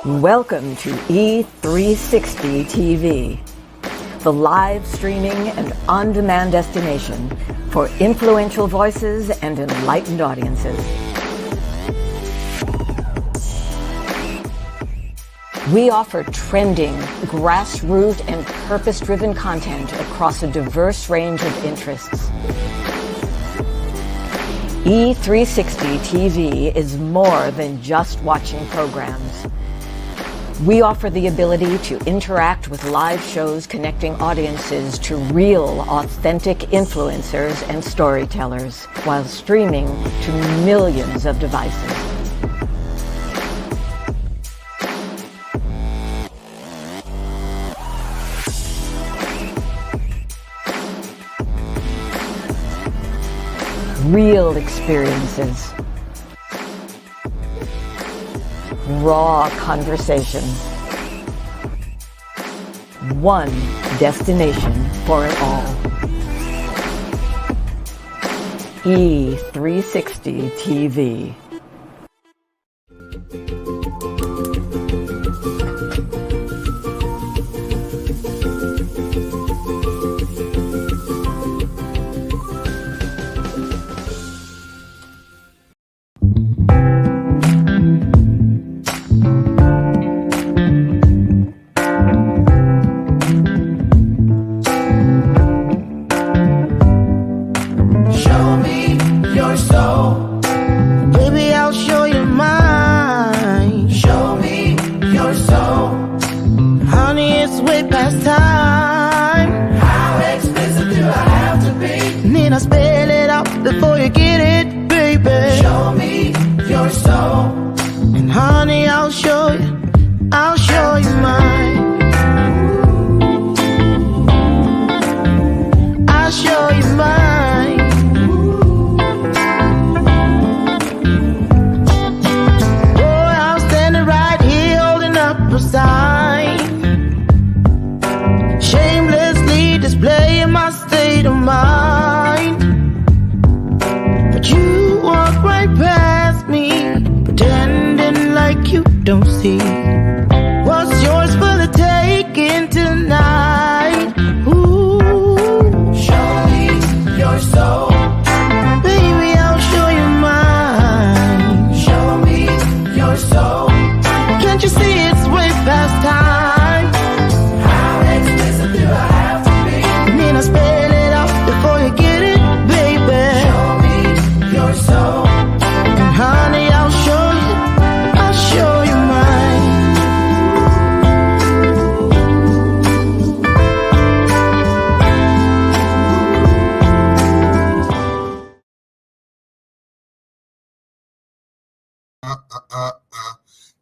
Welcome to E360 TV, the live streaming and on-demand destination for influential voices and enlightened audiences. We offer trending, grassroots, and purpose-driven content across a diverse range of interests. E360 TV is more than just watching programs. We offer the ability to interact with live shows connecting audiences to real, authentic influencers and storytellers while streaming to millions of devices. Real experiences. Raw conversation. One destination for it all. E360 TV.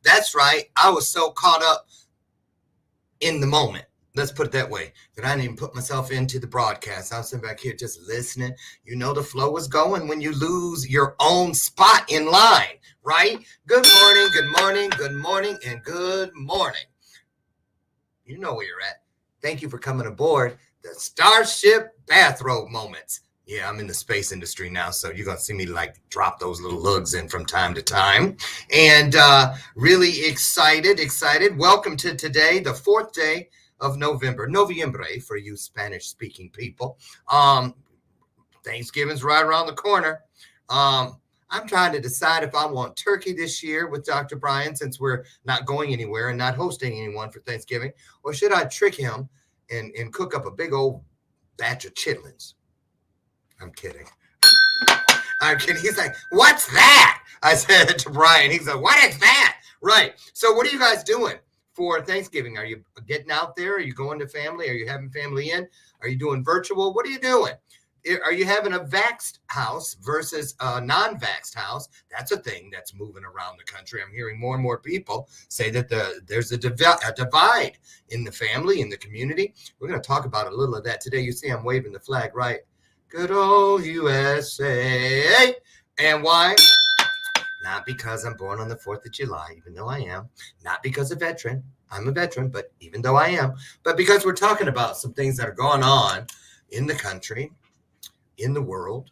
That's right. I was so caught up in the moment, let's put it that way, that I didn't even put myself into the broadcast. I was sitting back here just listening. You know, the flow is going when you lose your own spot in line, right? Good morning, good morning, good morning, and good morning. You know where you're at. Thank you for coming aboard the Starship Bathrobe Moments. Yeah, I'm in the space industry now, so you're going to see me like drop those little lugs in from time to time. And really excited. Welcome to today, the 4th day of November. Noviembre for you Spanish-speaking people. Thanksgiving's right around the corner. I'm trying to decide if I want turkey this year with Dr. Brian, since we're not going anywhere and not hosting anyone for Thanksgiving, or should I trick him and cook up a big old batch of chitlins? I'm kidding. He's like, what's that? I said to Brian. He's like, what is that? Right. So what are you guys doing for Thanksgiving? Are you getting out there? Are you going to family? Are you having family in? Are you doing virtual? What are you doing? Are you having a vaxxed house versus a non-vaxxed house? That's a thing that's moving around the country. I'm hearing more and more people say that there's a divide in the family, in the community. We're going to talk about a little of that today. You see I'm waving the flag, right? Good old USA. And why? Not because I'm born on the 4th of July, even though I am. Not because a veteran. I'm a veteran, but even though I am. But because we're talking about some things that are going on in the country, in the world,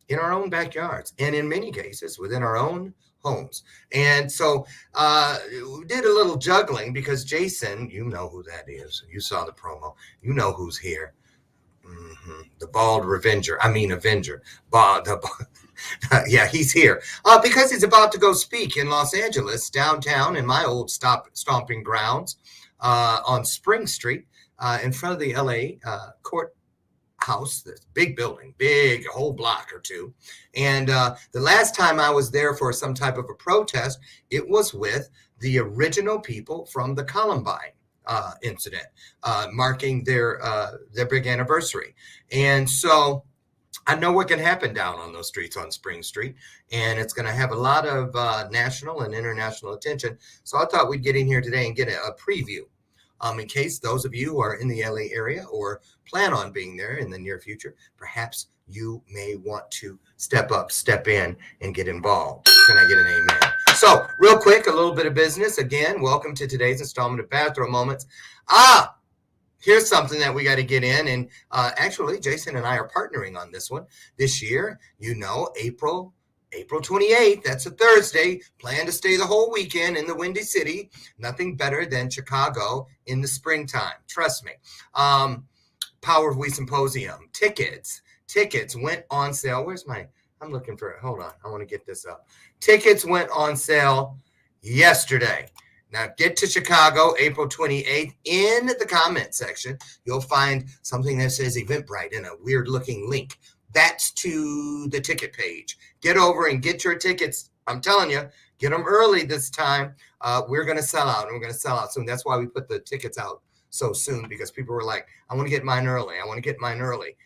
in our own backyards, and in many cases within our own homes. And so we did a little juggling because Jason, you know who that is. You saw the promo. You know who's here. The bald Avenger. Yeah, he's here because he's about to go speak in Los Angeles, downtown, in my old stomping grounds on Spring Street in front of the LA courthouse. This big building, big, a whole block or two. And the last time I was there for some type of a protest, it was with the original people from the Columbine incident, marking their big anniversary. And so I know what can happen down on those streets on Spring Street, and it's going to have a lot of national and international attention. So I thought we'd get in here today and get a preview in case those of you who are in the LA area or plan on being there in the near future, perhaps you may want to step in and get involved. Can I get an amen? So real quick, a little bit of business. Again, welcome to today's installment of Bathrobe Moments. Here's something that we got to get in. And actually, Jason and I are partnering on this one this year. You know, April 28th, that's a Thursday. Plan to stay the whole weekend in the Windy City. Nothing better than Chicago in the springtime. Trust me. Power of We Symposium. Tickets went on sale. I'm looking for it. Hold on. I want to get this up. Tickets went on sale yesterday. Now get to Chicago, April 28th. In the comment section, you'll find something that says Eventbrite and a weird looking link. That's to the ticket page. Get over and get your tickets. I'm telling you, get them early this time. We're going to sell out, and we're going to sell out soon. That's why we put the tickets out so soon, because people were like, I want to get mine early.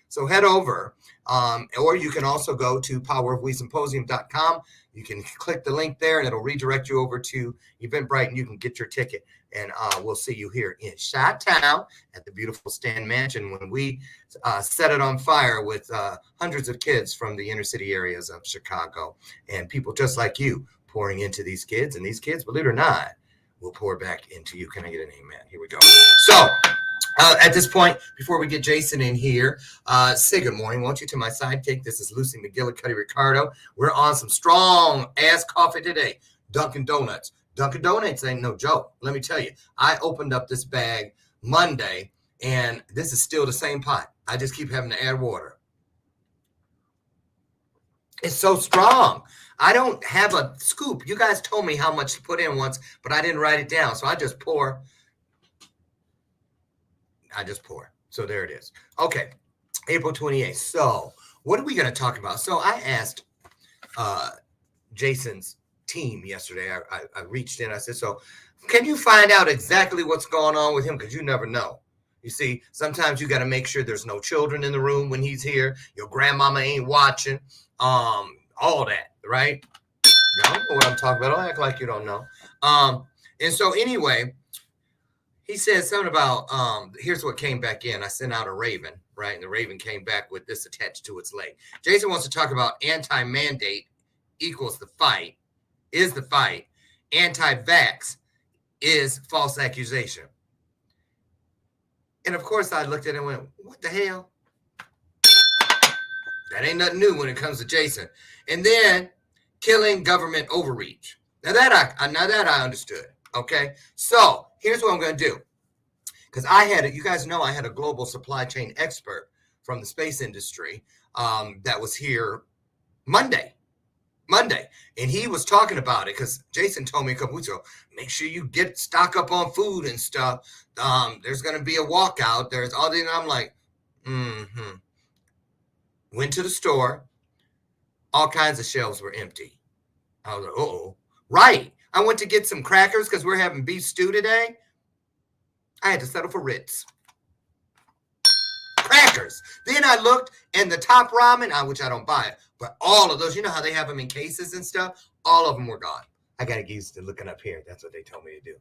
So head over, or you can also go to powerofwesymposium.com. You can click the link there, and it'll redirect you over to Eventbrite, and you can get your ticket. And we'll see you here in Chi-Town at the beautiful Stan Mansion when we set it on fire with hundreds of kids from the inner city areas of Chicago, and people just like you pouring into these kids. And these kids, believe it or not, will pour back into you. Can I get an amen? Here we go. So at this point, before we get Jason in here, say good morning, won't you, to my sidekick. This is Lucy McGillicuddy Ricardo. We're on some strong ass coffee today. Dunkin' Donuts. Dunkin' Donuts ain't no joke. Let me tell you, I opened up this bag Monday, and this is still the same pot. I just keep having to add water. It's so strong. I don't have a scoop. You guys told me how much to put in once, but I didn't write it down. So I just pour. So there it is. Okay, April 28th. So what are we going to talk about? So I asked Jason's team yesterday. I reached in. I said, so can you find out exactly what's going on with him? Because you never know. You see, sometimes you got to make sure there's no children in the room when he's here. Your grandmama ain't watching. All that, right? Y'all know what I'm talking about. Don't act like you don't know. And so anyway, he said something about, here's what came back in. I sent out a raven, right? And the raven came back with this attached to its leg. Jason wants to talk about anti-mandate equals the fight, is the fight. Anti-vax is false accusation. And of course I looked at it and went, what the hell? That ain't nothing new when it comes to Jason. And then killing government overreach. Now that I understood. Okay. So here's what I'm going to do. Because you guys know I had a global supply chain expert from the space industry that was here Monday. And he was talking about it because Jason told me a couple weeks ago, make sure you stock up on food and stuff. There's going to be a walkout. There's all these. And I'm like, Went to the store. All kinds of shelves were empty. I was like, uh-oh. Right. I went to get some crackers because we're having beef stew today. I had to settle for Ritz. Crackers. Then I looked, and the top ramen, which I don't buy it, but all of those, you know how they have them in cases and stuff? All of them were gone. I got to get used to looking up here. That's what they told me to do.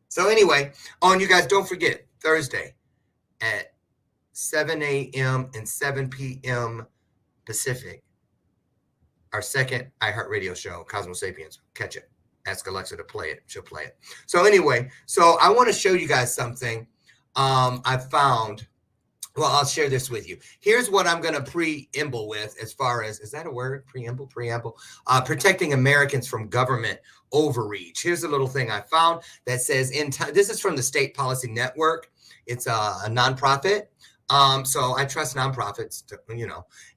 So anyway, you guys, don't forget, Thursday at 7 a.m. and 7 p.m. Pacific, our second iHeartRadio show, Cosmo Sapiens. Catch it. Ask Alexa to play it. She'll play it. So anyway, I want to show you guys something I found Well, I'll share this with you. Here's what I'm going to preamble with as far as, is that a word? Preamble? Protecting Americans from government overreach. Here's a little thing I found that says, this is from the State Policy Network. It's a nonprofit. So I trust nonprofits to,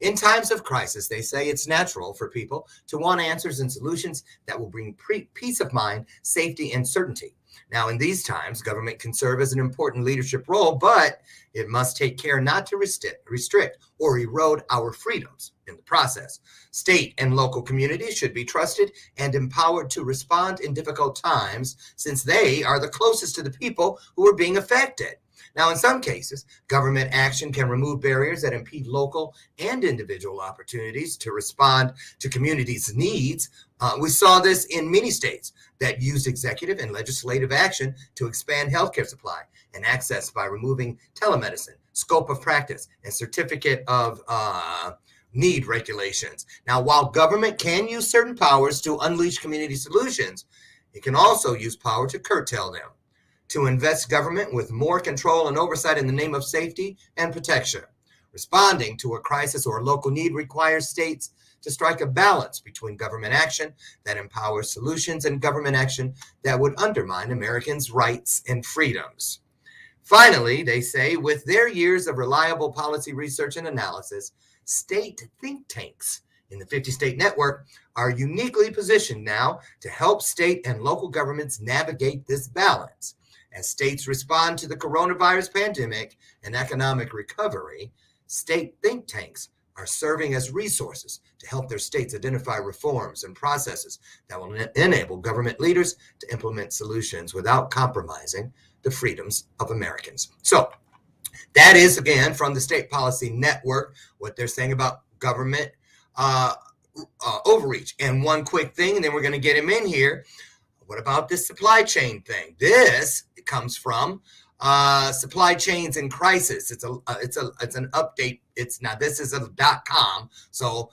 in times of crisis, they say it's natural for people to want answers and solutions that will bring peace of mind, safety, and certainty. Now, in these times, government can serve as an important leadership role, but it must take care not to restrict or erode our freedoms in the process. State and local communities should be trusted and empowered to respond in difficult times, since they are the closest to the people who are being affected. Now, in some cases, government action can remove barriers that impede local and individual opportunities to respond to communities' needs. We saw this in many states that used executive and legislative action to expand healthcare supply and access by removing telemedicine, scope of practice, and certificate of need regulations. Now, while government can use certain powers to unleash community solutions, it can also use power to curtail them, to invest government with more control and oversight in the name of safety and protection. Responding to a crisis or local need requires states to strike a balance between government action that empowers solutions and government action that would undermine Americans' rights and freedoms. Finally, they say, with their years of reliable policy research and analysis, state think tanks in the 50-state network are uniquely positioned now to help state and local governments navigate this balance. As states respond to the coronavirus pandemic and economic recovery, state think tanks are serving as resources to help their states identify reforms and processes that will enable government leaders to implement solutions without compromising the freedoms of Americans. So that is, again, from the State Policy Network, what they're saying about government overreach. And one quick thing, and then we're going to get him in here. What about this supply chain thing? This comes from Supply Chains in Crisis. It's an update. This is a .com, so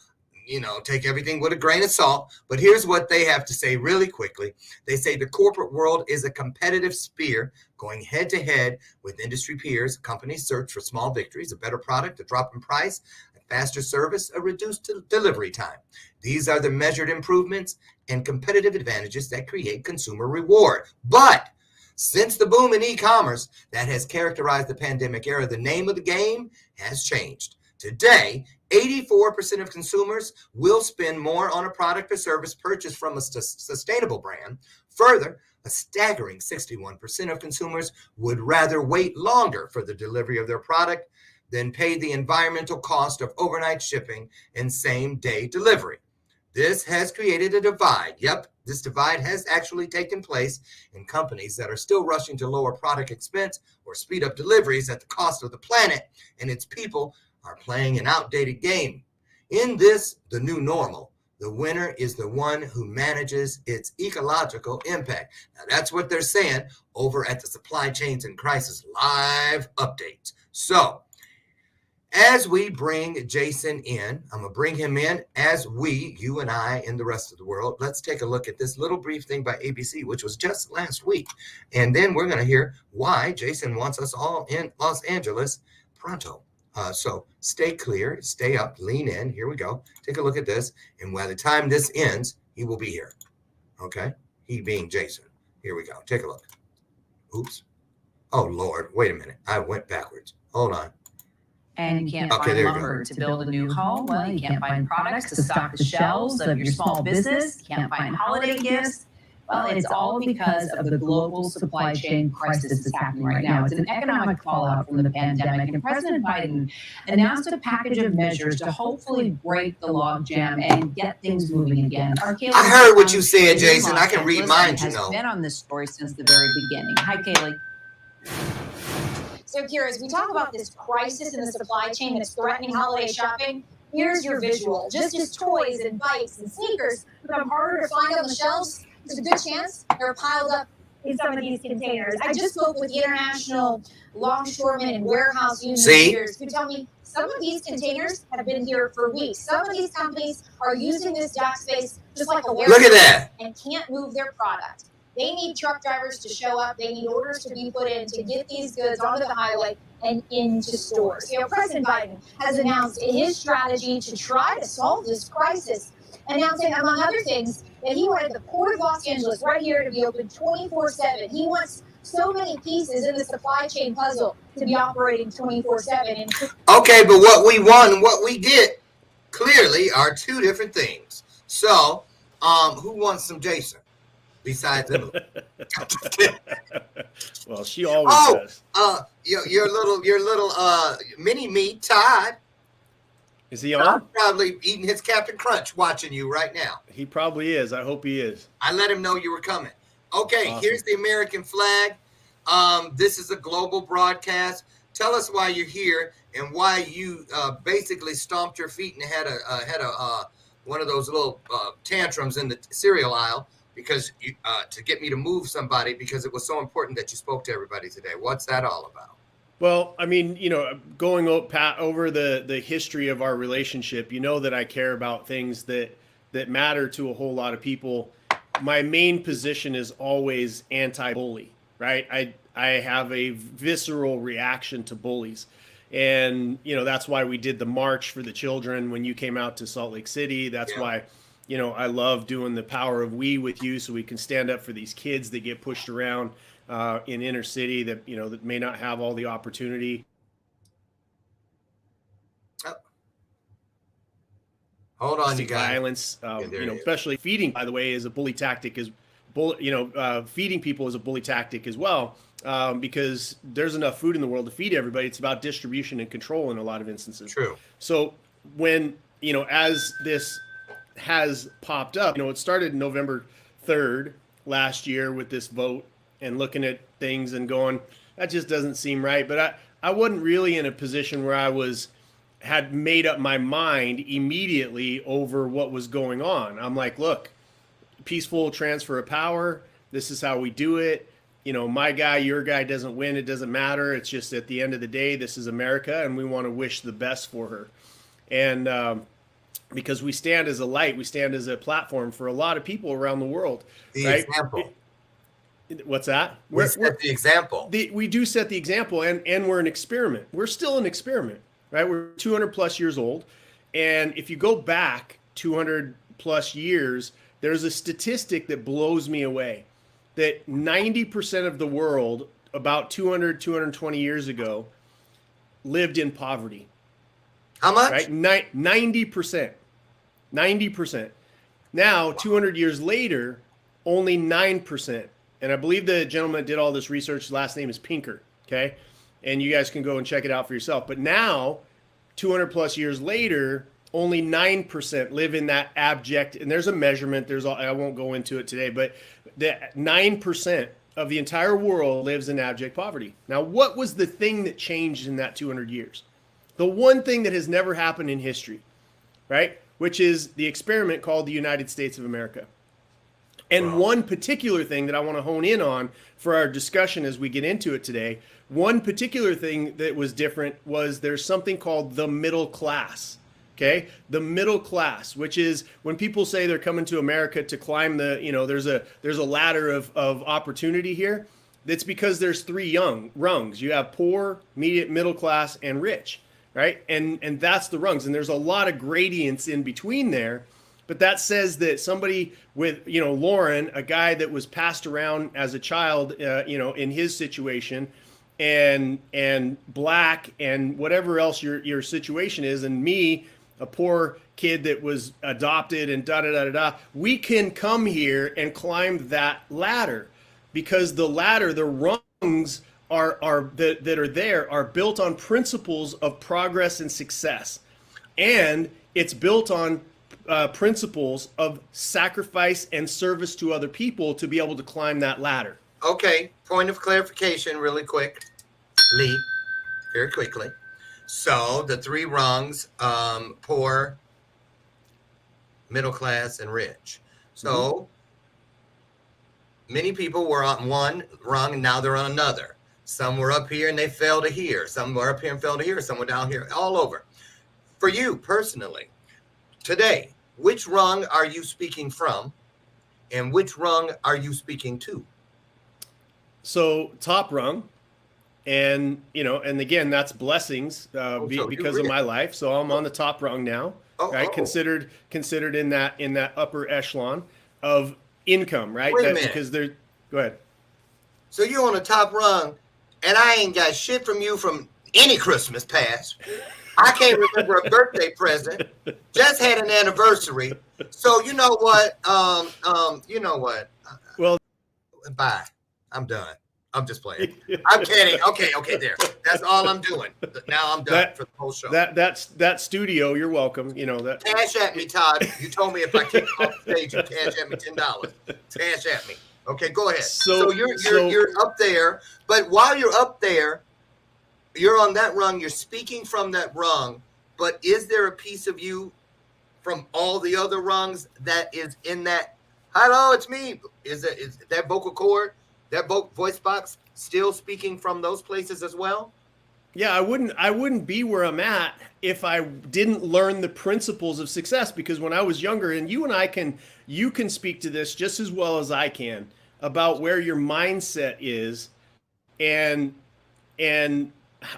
take everything with a grain of salt. But here's what they have to say really quickly. They say the corporate world is a competitive sphere going head to head with industry peers. Companies search for small victories, a better product, a drop in price, a faster service, a reduced delivery time. These are the measured improvements and competitive advantages that create consumer reward. But since the boom in e-commerce that has characterized the pandemic era, the name of the game has changed. Today, 84% of consumers will spend more on a product or service purchased from a sustainable brand. Further, a staggering 61% of consumers would rather wait longer for the delivery of their product than pay the environmental cost of overnight shipping and same-day delivery. This has created a divide. Yep, this divide has actually taken place in companies that are still rushing to lower product expense or speed up deliveries at the cost of the planet and its people are playing an outdated game. In this, the new normal, the winner is the one who manages its ecological impact. Now, that's what they're saying over at the Supply Chains in Crisis live updates. So, as we bring Jason in, I'm going to bring him in as you and I, and the rest of the world. Let's take a look at this little brief thing by ABC, which was just last week. And then we're going to hear why Jason wants us all in Los Angeles pronto. So stay clear, stay up, lean in. Here we go. Take a look at this. And by the time this ends, he will be here. Okay? He being Jason. Here we go. Take a look. Oops. Oh, Lord. Wait a minute. I went backwards. Hold on. And you can't find lumber to build a new home. Well, you can't find products to stock the shelves of your small business. You can't find holiday gifts. Well, it's all because of the global supply chain crisis that's happening right now. It's an economic fallout from the pandemic, and President Biden announced a package of measures to hopefully break the logjam and get things moving again. I heard what you said, Jason. I can read mine, has been on this story since the very beginning. Hi, Kaylee. So, Kira, as we talk about this crisis in the supply chain that's threatening holiday shopping, here's your visual. Just as toys and bikes and sneakers become harder to find on the shelves, there's a good chance they're piled up in some of these containers. I just spoke with the International Longshoremen and Warehouse Union leaders who tell me some of these containers have been here for weeks. Some of these companies are using this dock space just like a warehouse. Look at that. And can't move their product. They need truck drivers to show up. They need orders to be put in to get these goods onto the highway and into stores. President Biden has announced his strategy to try to solve this crisis, announcing, among other things, that he wanted the Port of Los Angeles right here to be open 24/7. He wants so many pieces in the supply chain puzzle to be operating 24/7. Okay, but what we want and what we get clearly are two different things. So, who wants some Jason besides Emily? Well, she always does. Your little mini me, Todd. Is he on? Todd's probably eating his Captain Crunch, watching you right now. He probably is. I hope he is. I let him know you were coming. Okay, Awesome. Here's the American flag. This is a global broadcast. Tell us why you're here and why you basically stomped your feet and had a one of those little tantrums in the cereal aisle because you to get me to move somebody because it was so important that you spoke to everybody today. What's that all about? Well, I mean, going over the history of our relationship, that I care about things that matter to a whole lot of people. My main position is always anti-bully, right? I have a visceral reaction to bullies. And, that's why we did the march for the children when you came out to Salt Lake City. That's why, I love doing the Power of We with you so we can stand up for these kids that get pushed around in inner city that, that may not have all the opportunity. Hold on, you guys. Violence, especially feeding, by the way, is a bully tactic. Feeding people is a bully tactic as well, because there's enough food in the world to feed everybody. It's about distribution and control in a lot of instances. True. So when, as this has popped up, it started November 3rd last year with this vote and looking at things and going, that just doesn't seem right. But I wasn't really in a position where I had made up my mind immediately over what was going on. I'm like, look, peaceful transfer of power. This is how we do it. My guy, your guy doesn't win. It doesn't matter. It's just at the end of the day, this is America, and we want to wish the best for her. And because we stand as a light, we stand as a platform for a lot of people around the world. The right? example. What's that? We set the example. We do set the example, and we're an experiment. We're still an experiment, right? We're 200 plus years old. And if you go back 200 plus years, there's a statistic that blows me away, that 90% of the world about 220 years ago lived in poverty. How much? Right? 90%. 90%. Now, 200 years later, only 9%. And I believe the gentleman that did all this research, his last name is Pinker, okay? And you guys can go and check it out for yourself. But now, 200 plus years later, only 9% live in that abject, and there's a measurement, I won't go into it today, but the 9% of the entire world lives in abject poverty. Now, what was the thing that changed in that 200 years? The one thing that has never happened in history, right? Which is the experiment called the United States of America. And one particular thing that I want to hone in on for our discussion as we get into it today, one particular thing that was different was there's something called the middle class. Okay, the middle class, which is when people say they're coming to America to climb there's a ladder of opportunity here. That's because there's three rungs. You have poor, middle class, and rich, right? And that's the rungs. And there's a lot of gradients in between there. But that says that somebody with, Lauren, a guy that was passed around as a child, in his situation, and black and whatever else your situation is, and me, a poor kid that was adopted and we can come here and climb that ladder because the ladder, the rungs that are there are built on principles of progress and success. And it's built on principles of sacrifice and service to other people to be able to climb that ladder. Okay, point of clarification really quick, Lee, very quickly. So the three rungs, poor, middle class, and rich. So many people were on one rung and now they're on another. Some were up here and they fell to here. Some were up here and fell to here. Some were down here, all over. For you personally, today, which rung are you speaking from and which rung are you speaking to? So top rung, and and again, that's blessings because of my life. So I'm on the top rung now, right? Considered in that upper echelon of income, right? Wait a minute. Because they're go ahead. So you're on the top rung, and I ain't got shit from you from any Christmas past. I can't remember a birthday present. Just had an anniversary. So you know what? You know what? Well, bye. I'm done. I'm just playing. I'm kidding. Okay, there. That's all I'm doing. Now I'm done for the whole show. That studio, you're welcome. That. Cash at me, Todd. You told me if I kick off the stage, you cash at me $10. Cash at me. Okay, go ahead. So you're up there, but while you're up there, you're on that rung. You're speaking from that rung. But is there a piece of you from all the other rungs that is in that? Hello, it's me. Is that vocal cord, that voice box still speaking from those places as well? Yeah, I wouldn't be where I'm at if I didn't learn the principles of success, because when I was younger, and you can speak to this just as well as I can about where your mindset is and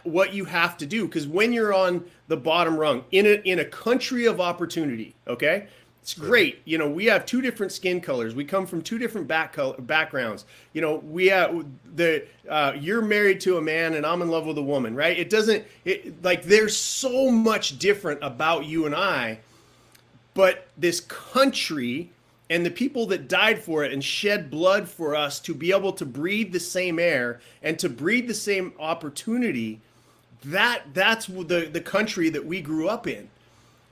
what you have to do, because when you're on the bottom rung in a country of opportunity, okay? It's great. We have two different skin colors. We come from two different backgrounds. We have you're married to a man and I'm in love with a woman, right? There's so much different about you and I, but this country and the people that died for it and shed blood for us to be able to breathe the same air and to breathe the same opportunity, that's the country that we grew up in.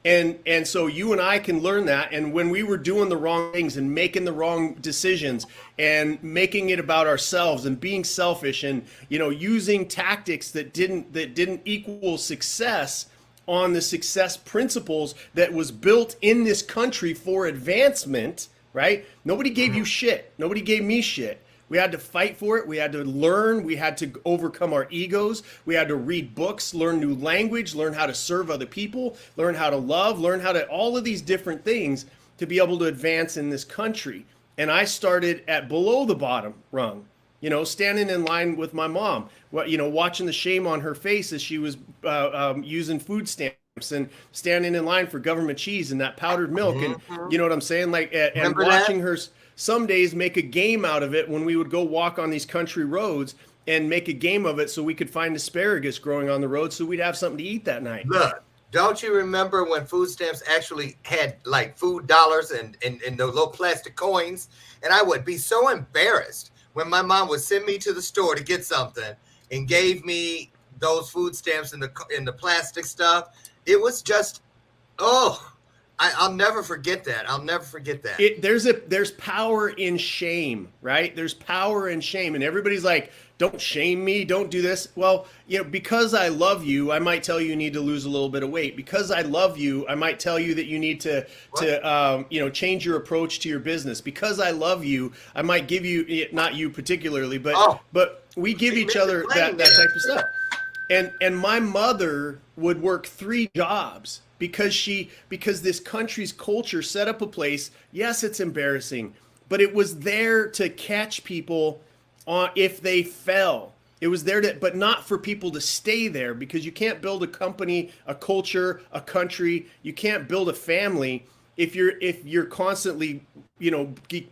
And so you and I can learn that. And when we were doing the wrong things and making the wrong decisions and making it about ourselves and being selfish and using tactics that didn't equal success on the success principles that was built in this country for advancement, right? Nobody gave you shit. Nobody gave me shit. We had to fight for it. We had to learn. We had to overcome our egos. We had to read books, learn new language, learn how to serve other people, learn how to love, learn how to all of these different things to be able to advance in this country. And I started at below the bottom rung, standing in line with my mom, watching the shame on her face as she was using food stamps and standing in line for government cheese and that powdered milk. And you know what I'm saying? And watching her some days make a game out of it when we would go walk on these country roads and make a game of it so we could find asparagus growing on the road so we'd have something to eat that night. Look, don't you remember when food stamps actually had food dollars and those little plastic coins? And I would be so embarrassed when my mom would send me to the store to get something and gave me those food stamps in the plastic stuff. It was just, I'll never forget that. I'll never forget that. There's power in shame, right? There's power in shame. And everybody's like, don't shame me. Don't do this. Well, because I love you, I might tell you need to lose a little bit of weight. Because I love you, I might tell you that you need to change your approach to your business. Because I love you, I might give you, not you particularly, but we give each other that type of stuff. And my mother would work 3 jobs because this country's culture set up a place. Yes, it's embarrassing, but it was there to catch people if they fell. It was there but not for people to stay there, because you can't build a company, a culture, a country. You can't build a family if you're constantly,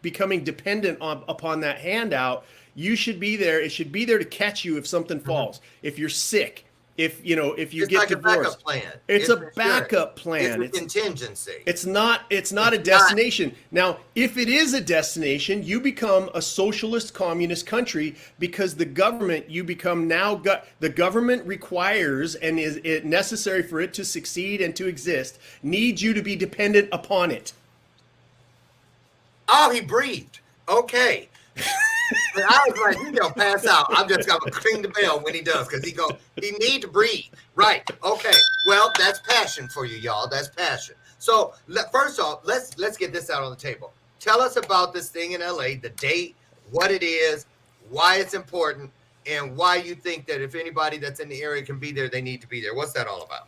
becoming dependent upon that handout. You should be there. It should be there to catch you if something falls. If you're sick, if you get divorced. A backup plan. It's a backup plan. It's a contingency. It's not a destination. Now, if it is a destination, you become a socialist communist country, because the government the government requires and is it necessary for it to succeed and to exist, needs you to be dependent upon it. Oh, he breathed. Okay. And I was like, he's gonna pass out. I'm just gonna ring the bell when he does, because he need to breathe. Right. Okay. Well, that's passion for you, y'all. That's passion. So first off, let's get this out on the table. Tell us about this thing in LA, the date, what it is, why it's important, and why you think that if anybody that's in the area can be there, they need to be there. What's that all about?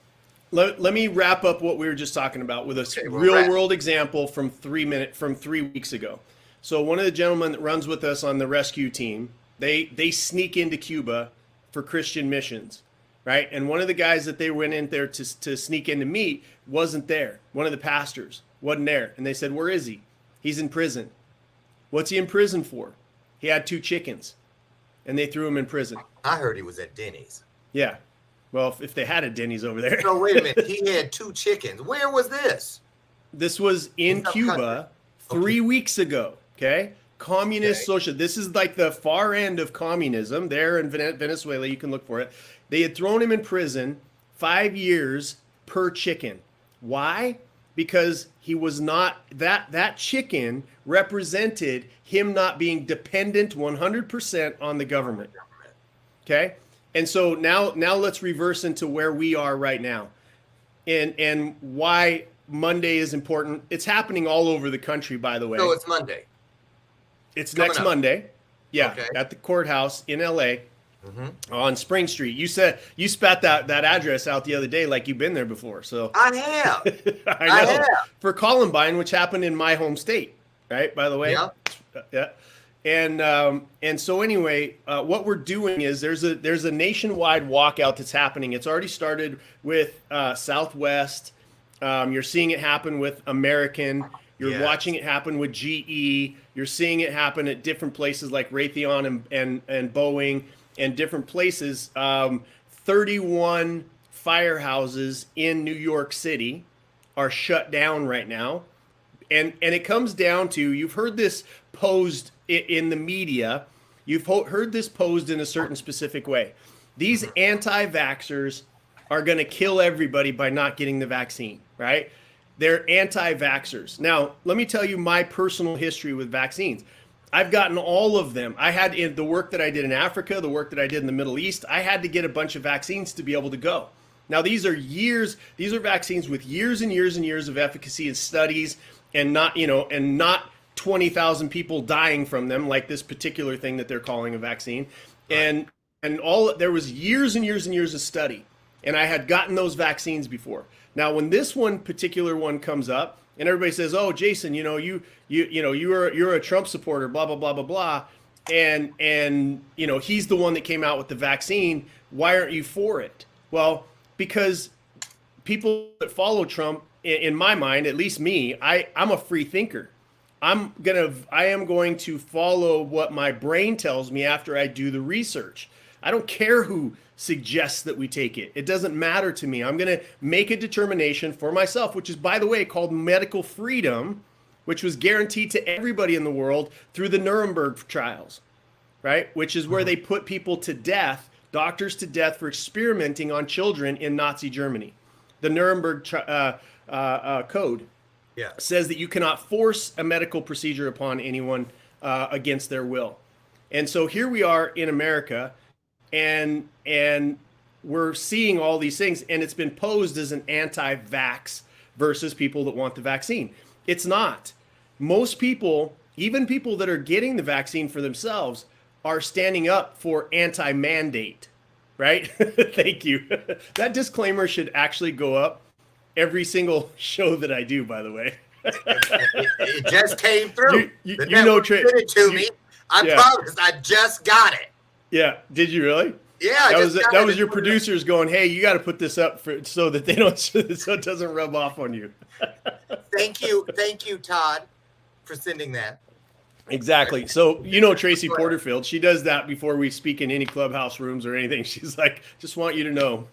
Let me wrap up what we were just talking about with a real world example from 3 weeks ago. So one of the gentlemen that runs with us on the rescue team They sneak into Cuba for Christian missions, right? And one of the guys that they went in there to sneak in to meet wasn't there. One of the pastors wasn't there. And they said, where is he? He's in prison. What's he in prison for? He had 2 chickens, and they threw him in prison. I heard he was at Denny's. Yeah. Well, if they had a Denny's over there. No, wait a minute. He had 2 chickens. Where was this? This was in Cuba 3 weeks ago. Okay. Communist social. This is like the far end of communism there in Venezuela. You can look for it. They had thrown him in prison 5 years per chicken. Why? Because he was not, that chicken represented him not being dependent 100% on the government. Okay. And so now let's reverse into where we are right now, and why Monday is important. It's happening all over the country, by the way. No, it's Monday. It's next Monday. Yeah, okay. At the courthouse in LA on Spring Street. You spat that address out the other day like you've been there before. So I have. I know. I have. For Columbine, which happened in my home state, right? By the way. Yeah. Yeah. And so anyway, what we're doing is there's a nationwide walkout that's happening. It's already started with Southwest. You're seeing it happen with American. You're watching it happen with GE. You're seeing it happen at different places like Raytheon and Boeing and different places. 31 firehouses in New York City are shut down right now. And it comes down to, you've heard this posed in the media. You've heard this posed in a certain specific way. These anti-vaxxers are going to kill everybody by not getting the vaccine, right? They're anti-vaxxers. Now, let me tell you my personal history with vaccines. I've gotten all of them. I had, in the work that I did in Africa, the work that I did in the Middle East, I had to get a bunch of vaccines to be able to go. Now, these are vaccines with years and years and years of efficacy and studies, and not 20,000 people dying from them, like this particular thing that they're calling a vaccine. And there was years and years and years of study. And I had gotten those vaccines before. Now, when this particular one comes up, and everybody says, "Oh, Jason, you're a Trump supporter, blah blah blah blah blah," and he's the one that came out with the vaccine. Why aren't you for it? Well, because people that follow Trump, in my mind, at least me, I'm a free thinker. I am going to follow what my brain tells me after I do the research. I don't care who suggests that we take it. It doesn't matter to me. I'm going to make a determination for myself, which is, by the way, called medical freedom, which was guaranteed to everybody in the world through the Nuremberg trials, right? Which is where they put people to death, doctors to death, for experimenting on children in Nazi Germany. The Nuremberg code says that you cannot force a medical procedure upon anyone against their will. And so here we are in America, and we're seeing all these things, and it's been posed as an anti-vax versus people that want the vaccine. It's not. Most people, even people that are getting the vaccine for themselves, are standing up for anti-mandate, right? Thank you. That disclaimer should actually go up every single show that I do, by the way. It just came through. You know, sent it to me. I promise. I just got it. Yeah. Did you really? Yeah. That was your producers going, "Hey, you got to put this up so that so it doesn't rub off on you." Thank you, Todd, for sending that. Exactly. So, Tracy Porterfield, she does that before we speak in any clubhouse rooms or anything. She's like, "Just want you to know."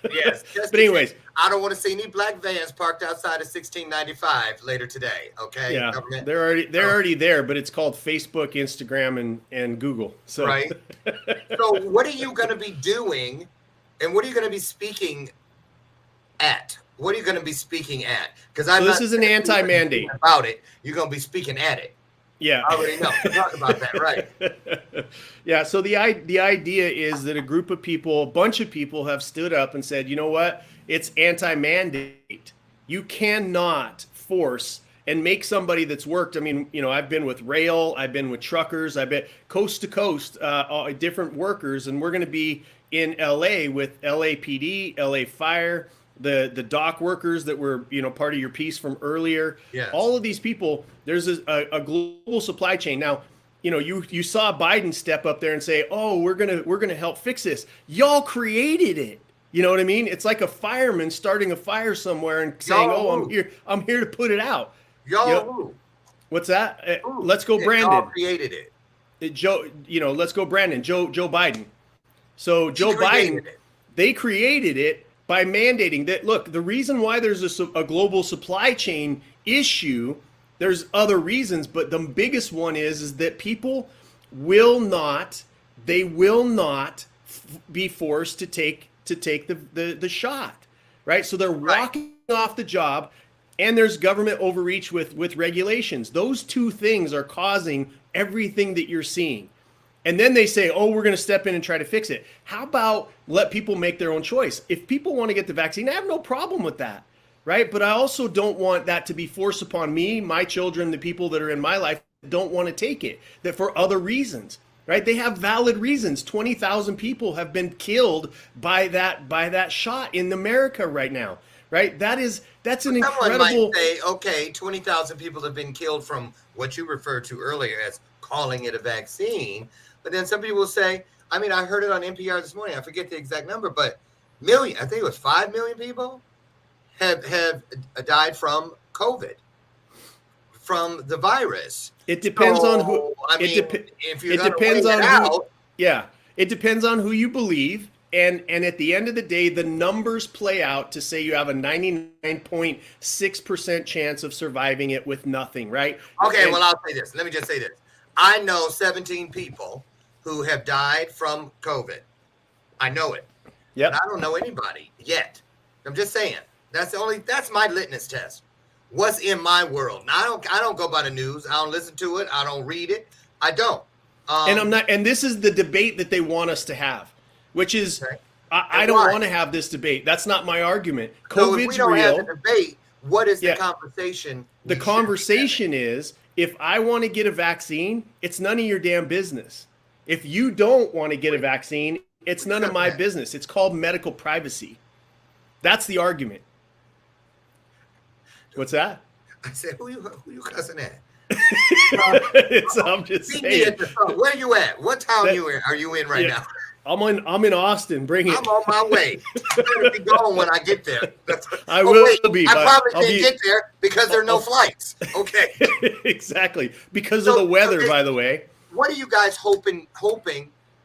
Yes. But anyways, I don't want to see any black vans parked outside of 1695 later today. Okay. Yeah. They're already there, but it's called Facebook, Instagram, and Google. So. Right. So what are you going to be doing, and what are you going to be speaking at? What are you going to be speaking at? Because this is an anti-mandate about it. You're going to be speaking at it. Yeah. I already know. We'll talk about that, right? Yeah. So the idea is that a bunch of people have stood up and said, "You know what? It's anti-mandate. You cannot force and make somebody that's worked." I mean, I've been with rail, I've been with truckers, I've been coast to coast, different workers, and we're going to be in LA with LAPD, LA Fire, the dock workers that were, part of your piece from earlier. Yes. All of these people, there's a global supply chain. Now, you saw Biden step up there and say, "Oh, we're gonna help fix this." Y'all created it. You know what I mean? It's like a fireman starting a fire somewhere and saying, "Oh, I'm here to put it out." Y'all who? What's that? Who? Let's go, Brandon. Y'all created it. Joe, let's go, Brandon. Joe Biden. So Joe Biden, they created it by mandating that. Look, the reason why there's a global supply chain issue, there's other reasons, but the biggest one is that people will not be forced to take the shot, right? So they're walking off the job, and there's government overreach with regulations. Those two things are causing everything that you're seeing. And then they say, "Oh, we're going to step in and try to fix it." How about let people make their own choice? If people want to get the vaccine, I have no problem with that, right? But I also don't want that to be forced upon me, my children, the people that are in my life that don't want to take it, that for other reasons, right? They have valid reasons. 20,000 people have been killed by that shot in America right now, right? That's an incredible. Someone might say, okay, 20,000 people have been killed from what you referred to earlier as calling it a vaccine. But then some people will say, I mean, I heard it on NPR this morning. I forget the exact number, but I think it was 5 million people have died from COVID, from the virus. It depends on who. If you're going to weigh it out. Yeah, it depends on who you believe. And at the end of the day, the numbers play out to say you have a 99.6% chance of surviving it with nothing, right? Okay, well, I'll say this. Let me just say this. I know 17 people who have died from COVID. I know it. Yeah. I don't know anybody yet. I'm just saying. That's my litmus test. What's in my world? Now, I don't go by the news. I don't listen to it. I don't read it. I don't. And this is the debate that they want us to have, which is, okay. I don't want to have this debate. That's not my argument. So COVID's if we don't real. have the debate, what is the conversation? The conversation is, if I want to get a vaccine, it's none of your damn business. If you don't want to get a vaccine, it's none of my business. It's called medical privacy. That's the argument. What's that? I said, who you cussing at? I'm just saying. Where you at? What town are you in right now? I'm in Austin. Bring it. I'm on my way. I'm going to be gone when I get there. I will be. I probably can't get there because there are no flights. Okay. Exactly. Because of the weather, by the way. What are you guys hoping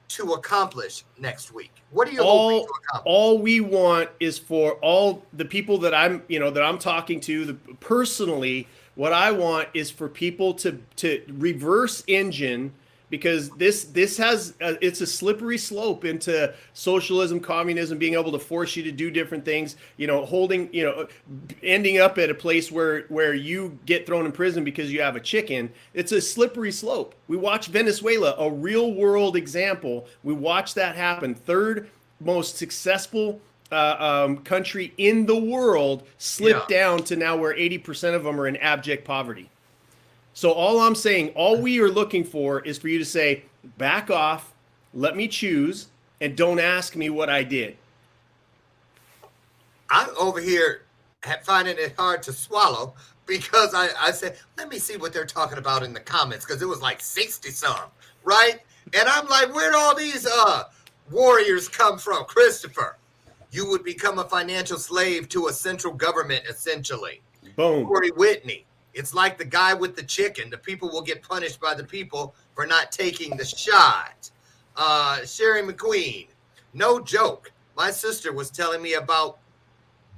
to accomplish next week? What are you hoping to accomplish? All we want is for all the people that I'm talking to personally. What I want is for people to reverse engine, because this has it's a slippery slope into socialism, communism, being able to force you to do different things, ending up at a place where you get thrown in prison because you have a chicken. It's a slippery slope. We watch Venezuela, a real world example. We watched that happen. Third most successful country in the world slipped down to now where 80% of them are in abject poverty. So all we are looking for is for you to say, back off, let me choose, and don't ask me what I did. I'm over here finding it hard to swallow because I said, let me see what they're talking about in the comments, because it was like 60-some, right? And I'm like, where'd all these warriors come from? Christopher, you would become a financial slave to a central government, essentially. Boom. Corey Whitney. It's like the guy with the chicken. The people will get punished by the people for not taking the shot. Sherry McQueen. No joke. My sister was telling me about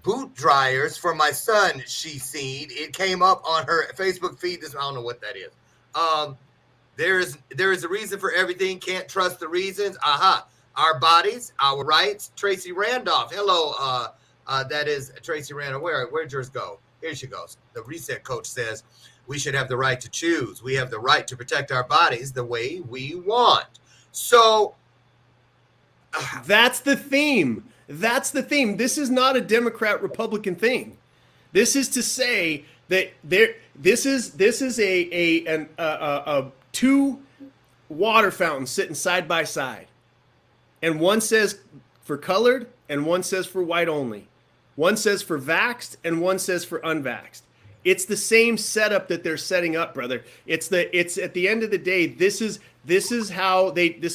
boot dryers for my son she seen. It came up on her Facebook feed. I don't know what that is. There is a reason for everything. Can't trust the reasons. Aha. Our bodies, our rights. Tracy Randolph. Hello. That is Tracy Randolph. Where'd yours go? Here she goes. The Reset Coach says we should have the right to choose. We have the right to protect our bodies the way we want. So that's the theme. This is not a Democrat-Republican thing. This is to say that this is a two water fountains sitting side by side. And one says for colored and one says for white only. One says for vaxxed and one says for unvaxxed. It's the same setup that they're setting up, brother. It's at the end of the day, this is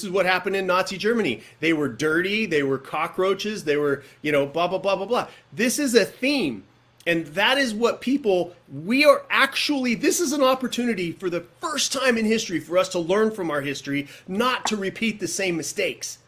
what happened in Nazi Germany. They were dirty, they were cockroaches, they were, blah, blah, blah, blah, blah. This is a theme. And that is what this is an opportunity for the first time in history for us to learn from our history, not to repeat the same mistakes.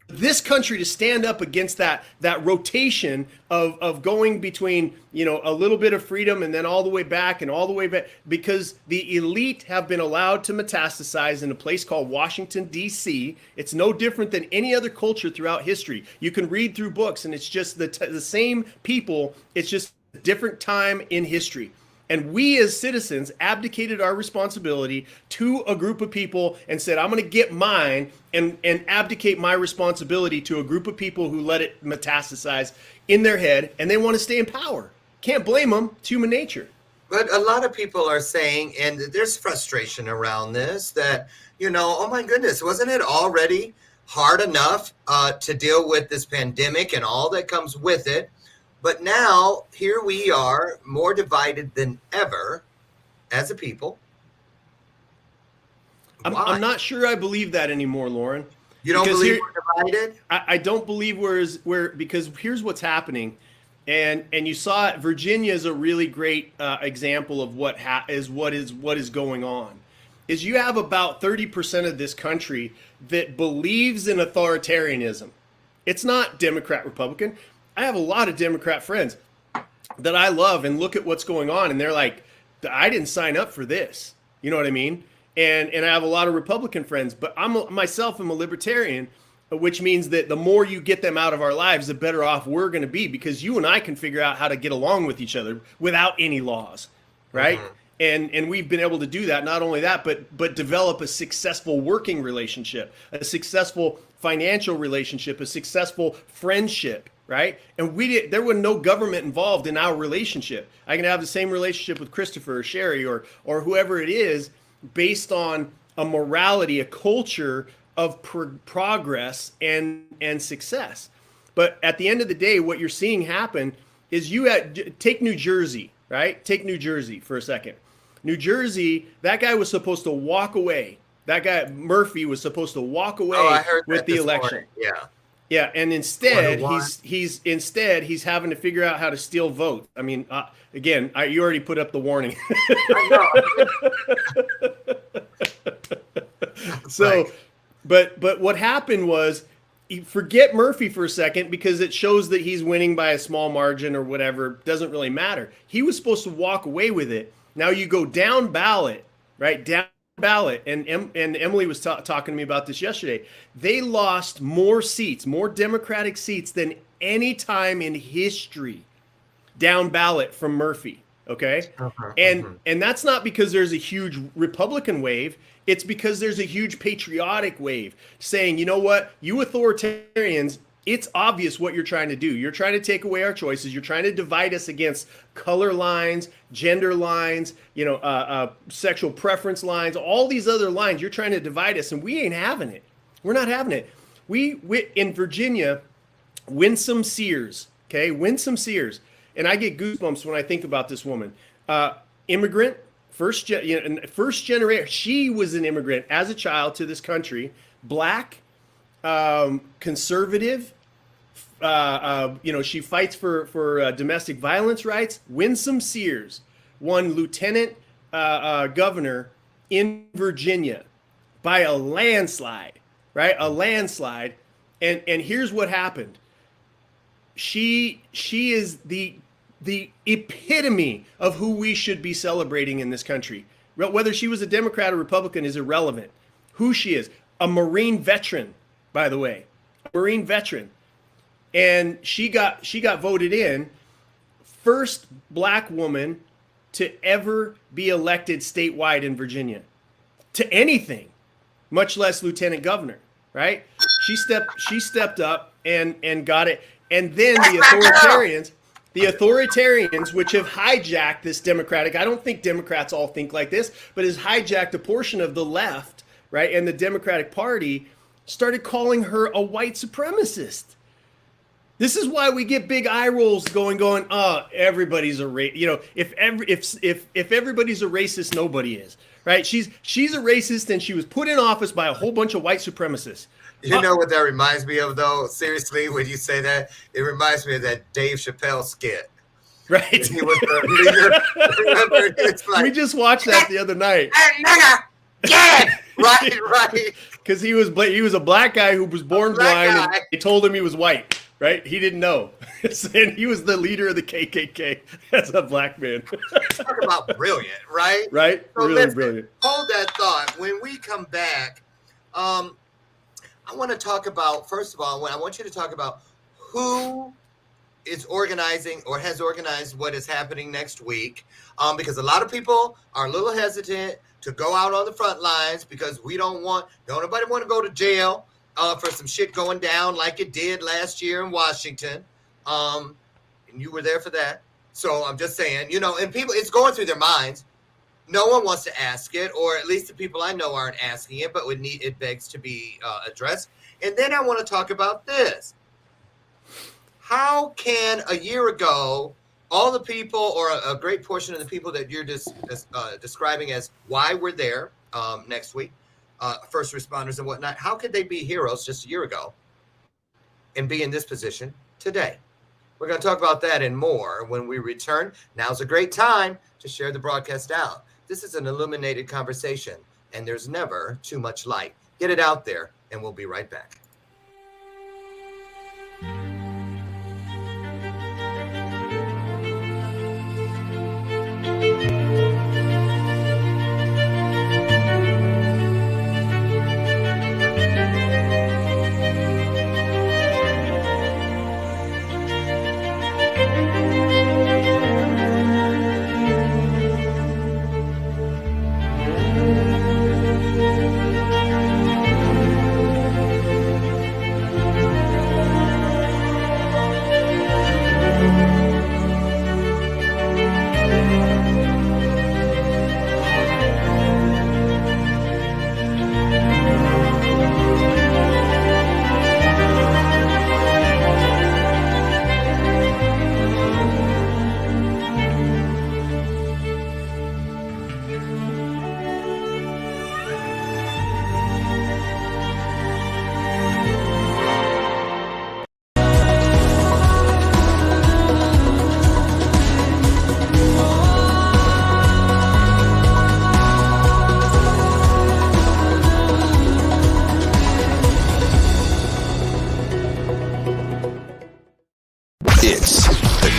This country to stand up against that rotation of going between, a little bit of freedom and then all the way back and all the way back, because the elite have been allowed to metastasize in a place called Washington, D.C. It's no different than any other culture throughout history. You can read through books and it's just the same people. It's just a different time in history. And we as citizens abdicated our responsibility to a group of people and said, I'm going to get mine and abdicate my responsibility to a group of people who let it metastasize in their head and they want to stay in power. Can't blame them. It's human nature. But a lot of people are saying, and there's frustration around this, that, oh my goodness, wasn't it already hard enough to deal with this pandemic and all that comes with it? But now, here we are, more divided than ever as a people. I'm not sure I believe that anymore, Lauren. You don't believe we're divided? I don't believe because here's what's happening. And you saw it, Virginia is a really great example of what is going on. Is you have about 30% of this country that believes in authoritarianism. It's not Democrat, Republican. I have a lot of Democrat friends that I love and look at what's going on and they're like, I didn't sign up for this. You know what I mean? And I have a lot of Republican friends, but I'm a libertarian, which means that the more you get them out of our lives, the better off we're going to be, because you and I can figure out how to get along with each other without any laws, right? Mm-hmm. And we've been able to do that. Not only that, but develop a successful working relationship, a successful financial relationship, a successful friendship. Right? And there was no government involved in our relationship. I can have the same relationship with Christopher or Sherry or whoever it is, based on a morality, a culture of progress and success. But at the end of the day, what you're seeing happen is take New Jersey, right? Take New Jersey for a second. New Jersey, that guy was supposed to walk away. That guy, Murphy, was supposed to walk away with the election. Morning. Yeah. Yeah, and instead he's having to figure out how to steal votes. I mean, again, you already put up the warning. I know. So, but what happened was, forget Murphy for a second, because it shows that he's winning by a small margin or whatever. Doesn't really matter. He was supposed to walk away with it. Now you go down ballot, right? Down ballot, and Emily was talking to me about this yesterday. They lost more Democratic seats than any time in history down ballot from Murphy. Okay. And that's not because there's a huge Republican wave. It's because there's a huge patriotic wave saying, you know what, you authoritarians, it's obvious what you're trying to do. You're trying to take away our choices. You're trying to divide us against color lines, gender lines, sexual preference lines, all these other lines. You're trying to divide us, and we ain't having it. We're not having it. We in Virginia, Winsome Sears, okay? Winsome Sears. And I get goosebumps when I think about this woman. Immigrant, first generation. She was an immigrant as a child to this country, Black, conservative. She fights for domestic violence rights. Winsome Sears won lieutenant governor in Virginia by a landslide, right? A landslide. And here's what happened. She is the epitome of who we should be celebrating in this country. Whether she was a Democrat or Republican is irrelevant. Who she is, a Marine veteran, by the way, a Marine veteran. And she got voted in, first Black woman to ever be elected statewide in Virginia to anything, much less lieutenant governor, right? She stepped up and got it. And then the authoritarians, which have hijacked this Democratic, I don't think Democrats all think like this, but has hijacked a portion of the left, right? And the Democratic Party started calling her a white supremacist. This is why we get big eye rolls going. Oh, everybody's a if everybody's a racist, nobody is. Right? She's a racist, and she was put in office by a whole bunch of white supremacists. You know what that reminds me of, though? Seriously, when you say that, it reminds me of that Dave Chappelle skit. Right. He was the leader. Remember, it's like, we just watched that the other night. Hey, nigga, yeah, right. Because he was a black guy who was born blind. And they told him he was white. Right? He didn't know. And he was the leader of the KKK. That's a black man. Talk about brilliant, right? Right? So really brilliant. Hold that thought. When we come back, I want to talk about, first of all, I want you to talk about who is organizing or has organized what is happening next week. Because a lot of people are a little hesitant to go out on the front lines because don't nobody want to go to jail. For some shit going down like it did last year in Washington. And you were there for that. So I'm just saying, and people, it's going through their minds. No one wants to ask it, or at least the people I know aren't asking it, but it begs to be addressed. And then I want to talk about this. How can a year ago, all the people or a great portion of the people that you're describing as why we're there next week, first responders and whatnot, how could they be heroes just a year ago and be in this position today? We're going to talk about that and more when we return. Now's a great time to share the broadcast out. This is an illuminated conversation, and there's never too much light. Get it out there, and we'll be right back.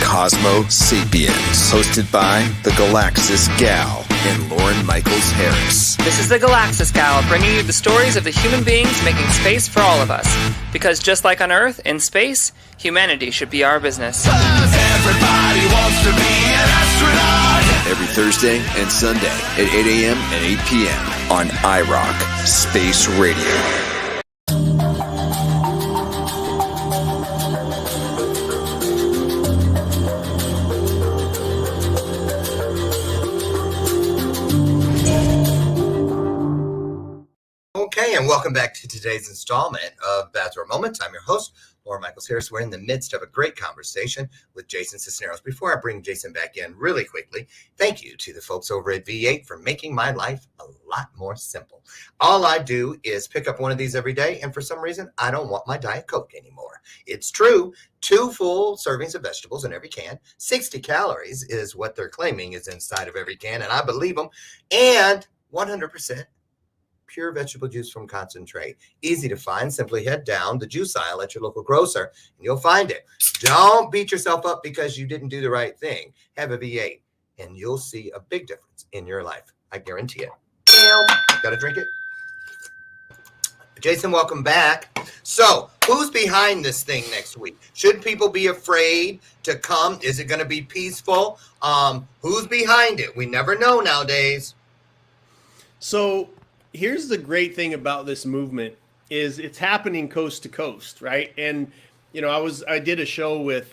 Cosmo Sapiens, hosted by the Galaxis Gal and Lauren Michaels Harris. This is the Galaxis Gal, bringing you the stories of the human beings making space for all of us. Because just like on Earth, in space, humanity should be our business. Everybody wants to be an astronaut. Every Thursday and Sunday at 8 a.m. and 8 p.m. on iRock Space Radio. Okay, and welcome back to today's installment of Bathrobe Moments. I'm your host, Lauren Michaels Harris. We're in the midst of a great conversation with Jason SISNEROS. Before I bring Jason back in really quickly, thank you to the folks over at V8 for making my life a lot more simple. All I do is pick up one of these every day, and for some reason, I don't want my Diet Coke anymore. It's true. 2 full servings of vegetables in every can. 60 calories is what they're claiming is inside of every can, and I believe them. And 100% pure vegetable juice from concentrate. Easy to find. Simply head down the juice aisle at your local grocer and you'll find it. Don't beat yourself up because you didn't do the right thing. Have a V8 and you'll see a big difference in your life. I guarantee it. Gotta drink it. Jason, welcome back. So, who's behind this thing next week? Should people be afraid to come? Is it going to be peaceful? Who's behind it? We never know nowadays. So, here's the great thing about this movement is it's happening coast to coast, right? And you know, I did a show with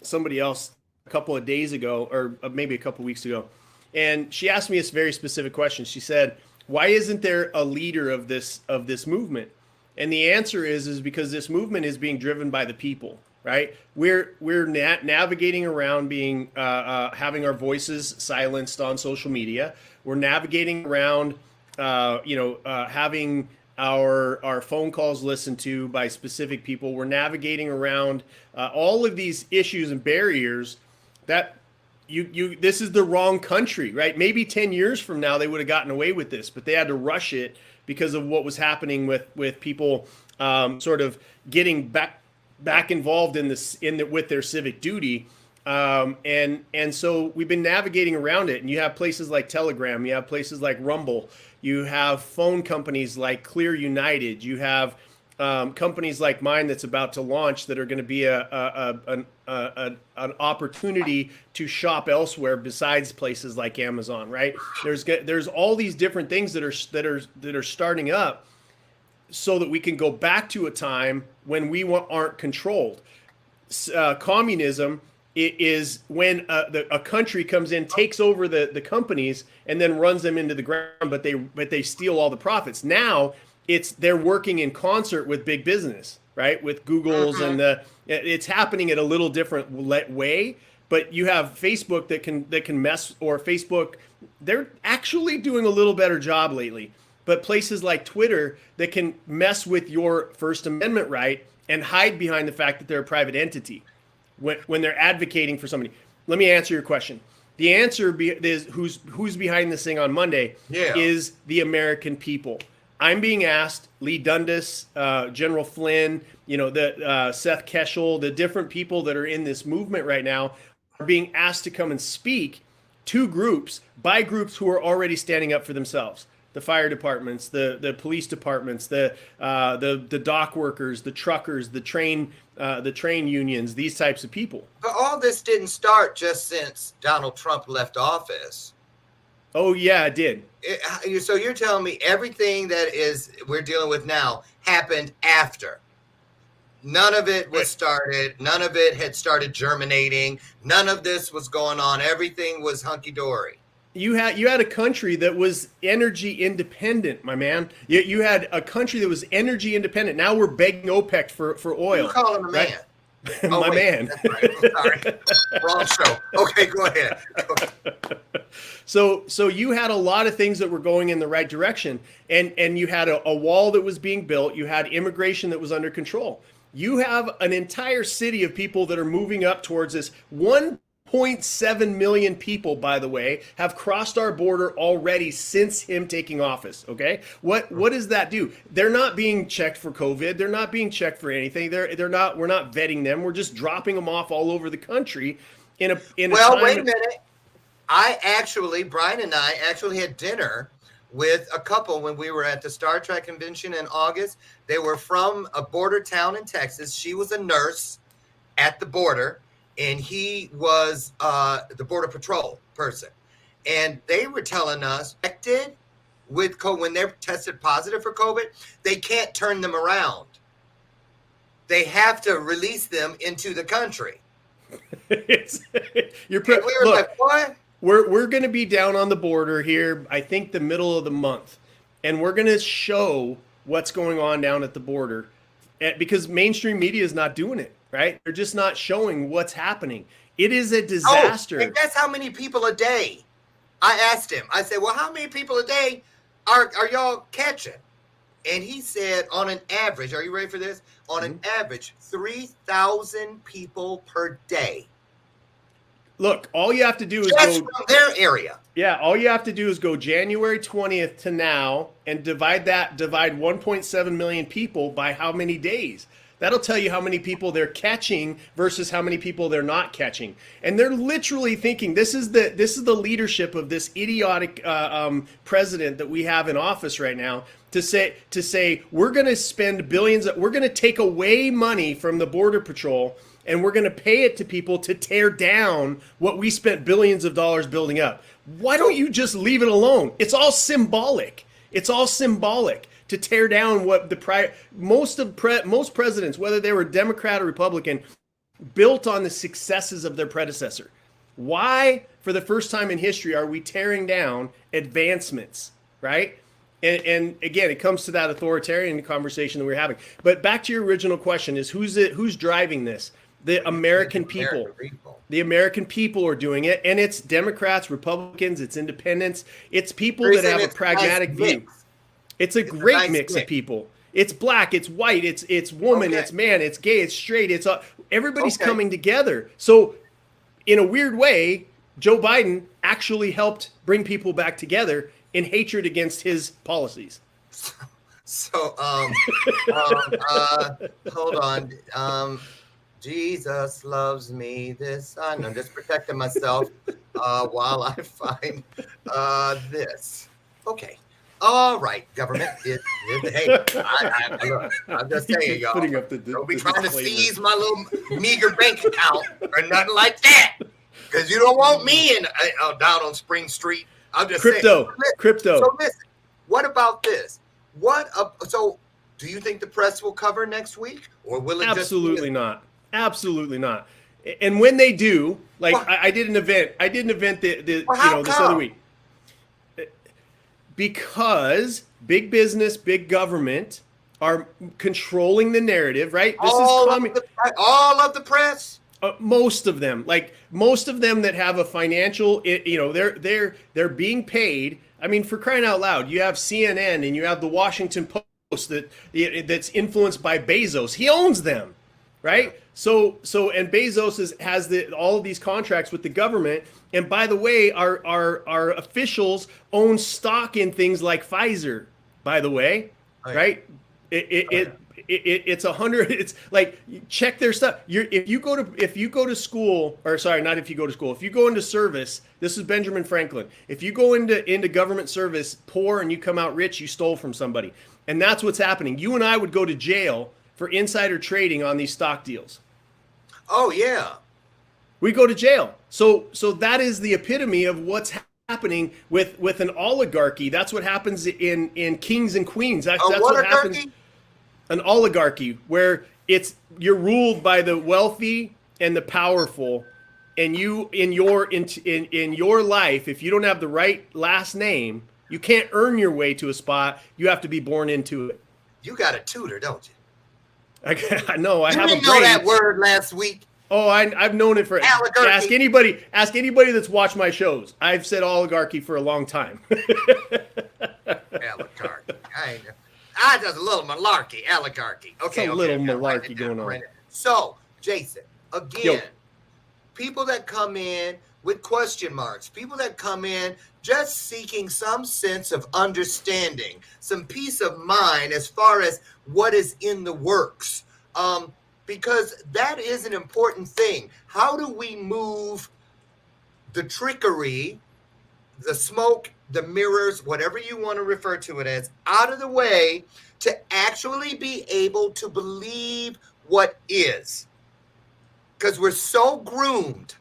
somebody else a couple of days ago, or maybe a couple of weeks ago, and she asked me a very specific question. She said, "Why isn't there a leader of this movement?" And the answer is because this movement is being driven by the people, right? We're navigating around being having our voices silenced on social media. We're navigating around, having our phone calls listened to by specific people. We're navigating around all of these issues and barriers that this is the wrong country, right? Maybe 10 years from now they would have gotten away with this, but they had to rush it because of what was happening with people sort of getting back involved with their civic duty. And so we've been navigating around it, and you have places like Telegram, you have places like Rumble, you have phone companies like Clear United, you have companies like mine that's about to launch that are going to be an opportunity to shop elsewhere besides places like Amazon, right? There's all these different things that are starting up so that we can go back to a time when we aren't controlled. Communism is when a country comes in, takes over the companies, and then runs them into the ground, but they steal all the profits. Now they're working in concert with big business, right? With Google's and it's happening at a little different way. But you have Facebook that can mess, or Facebook, they're actually doing a little better job lately. But places like Twitter that can mess with your First Amendment right and hide behind the fact that they're a private entity when they're advocating for somebody. Let me answer your question. The answer is who's behind this thing on Monday is the American people. I'm being asked, Lee Dundas, General Flynn, Seth Keshel, the different people that are in this movement right now are being asked to come and speak to groups by groups who are already standing up for themselves. The fire departments, the police departments, the dock workers, the truckers, the train unions, these types of people. But all this didn't start just since Donald Trump left office. Oh yeah, it did. So you're telling me everything that we're dealing with now happened after? None of it was started. None of it had started germinating. None of this was going on. Everything was hunky dory. You had a country that was energy independent, my man. You had a country that was energy independent. Now we're begging OPEC for oil. You call him a man. Right? My man. That's right. I'm sorry. Wrong show. Okay, go ahead. So you had a lot of things that were going in the right direction, and you had a wall that was being built. You had immigration that was under control. You have an entire city of people that are moving up towards this. 1.7 million people, by the way, have crossed our border already since him taking office. Okay, what does that do? They're not being checked for COVID. They're not being checked for anything. They're not. We're not vetting them. We're just dropping them off all over the country. Well, wait a minute. Brian and I actually had dinner with a couple when we were at the Star Trek convention in August. They were from a border town in Texas. She was a nurse at the border, and he was the Border Patrol person. And they were telling us, with COVID, when they're tested positive for COVID, they can't turn them around. They have to release them into the country. We were like, what? We're going to be down on the border here, I think the middle of the month, and we're going to show what's going on down at the border, because mainstream media is not doing it, right? They're just not showing what's happening. It is a disaster. And that's how many people a day. I asked him, I said, well, how many people a day are y'all catching? And he said, on an average, are you ready for this? On an average, 3,000 people per day. Look, all you have to do is just from their area. Yeah, all you have to do is go January 20th to now and divide 1.7 million people by how many days. That'll tell you how many people they're catching versus how many people they're not catching. And they're literally thinking this is the leadership of this idiotic president that we have in office right now to say we're going to spend billions, we're going to take away money from the Border Patrol, and we're going to pay it to people to tear down what we spent billions of dollars building up. Why don't you just leave it alone? It's all symbolic. It's all symbolic to tear down what most presidents, whether they were Democrat or Republican, built on the successes of their predecessor. Why, for the first time in history, are we tearing down advancements, right? And again, it comes to that authoritarian conversation that we're having. But back to your original question is who's driving this? The American people. The American people are doing it, and it's Democrats, Republicans, it's independents, it's people that have a pragmatic view. It's a great mix of people. It's black, it's white, it's woman, it's man, it's gay, it's straight, it's everybody's coming together. So in a weird way, Joe Biden actually helped bring people back together in hatred against his policies. So hold on. Jesus loves me. I'm just protecting myself while I find this. Okay. All right, government. Hey, I'm just saying, y'all. Don't be trying to seize my little meager bank account or nothing like that, because you don't want me down on Spring Street. I'm just saying. Crypto. So listen, what about this? So do you think the press will cover next week, or will it? Absolutely not. Absolutely not. And when they do, like I did an event. This other week. Because big business, big government are controlling the narrative, right? All of the press. Most of them, that have a financial, they're being paid. I mean, for crying out loud, you have CNN and you have the Washington Post that's influenced by Bezos. He owns them, right? So and Bezos has all of these contracts with the government. And by the way, our officials own stock in things like Pfizer. By the way, right? It's 100. It's like, check their stuff. If you go to school, or sorry, not if you go to school. If you go into service, this is Benjamin Franklin. If you go into government service poor and you come out rich, you stole from somebody, and that's what's happening. You and I would go to jail for insider trading on these stock deals. Oh yeah. We go to jail. So that is the epitome of what's happening with an oligarchy. That's what happens in kings and queens. That's what happens. An oligarchy where you're ruled by the wealthy and the powerful, and you in your life, if you don't have the right last name, you can't earn your way to a spot. You have to be born into it. You got a tutor, don't you? I know. I have a brain. You didn't know that word last week. Oh, I've known it for. Ask anybody that's watched my shows. I've said oligarchy for a long time. Oligarchy. I just a little malarkey. Oligarchy. Okay. It's a little malarkey going on. Right. So, Jason, again, people that come in with question marks, people that come in just seeking some sense of understanding, some peace of mind as far as what is in the works. Because that is an important thing. How do we move the trickery, the smoke, the mirrors, whatever you want to refer to it as, out of the way to actually be able to believe what is? Because we're so groomed.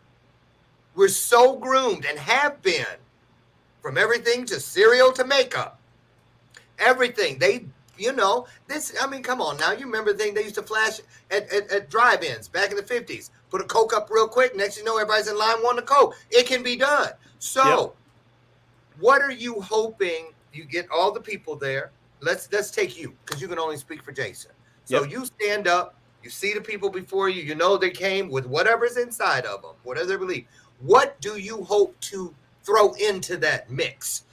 We're so groomed and have been, from everything to cereal to makeup. Everything. Come on now. You remember the thing they used to flash at drive-ins back in the 50s. Put a Coke up real quick. Next thing you know, everybody's in line wanting a Coke. It can be done. So what are you hoping? You get all the people there. Let's take you, because you can only speak for Jason. So you stand up. You see the people before you. You know they came with whatever's inside of them, whatever they believe. What do you hope to throw into that mix?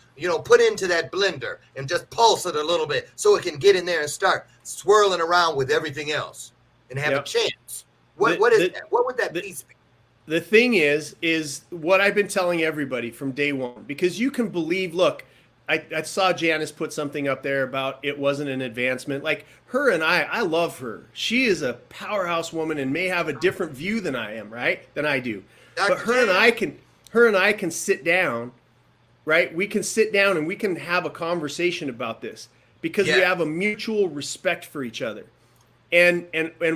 Put into that blender and just pulse it a little bit so it can get in there and start swirling around with everything else and have a chance. What is that? What would that piece be? The thing is what I've been telling everybody from day one, because you can believe, look, I saw Janice put something up there about it wasn't an advancement. Like her and I love her. She is a powerhouse woman and may have a different view than I am, right? Than I do. But her and I can sit down. Right? We can sit down and we can have a conversation about this because we have a mutual respect for each other. And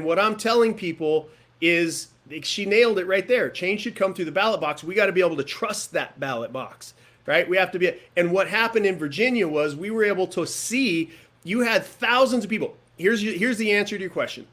what I'm telling people is, she nailed it right there. Change should come through the ballot box. We got to be able to trust that ballot box, right? We have to be. And what happened in Virginia was we were able to see, you had thousands of people. Here's the answer to your question.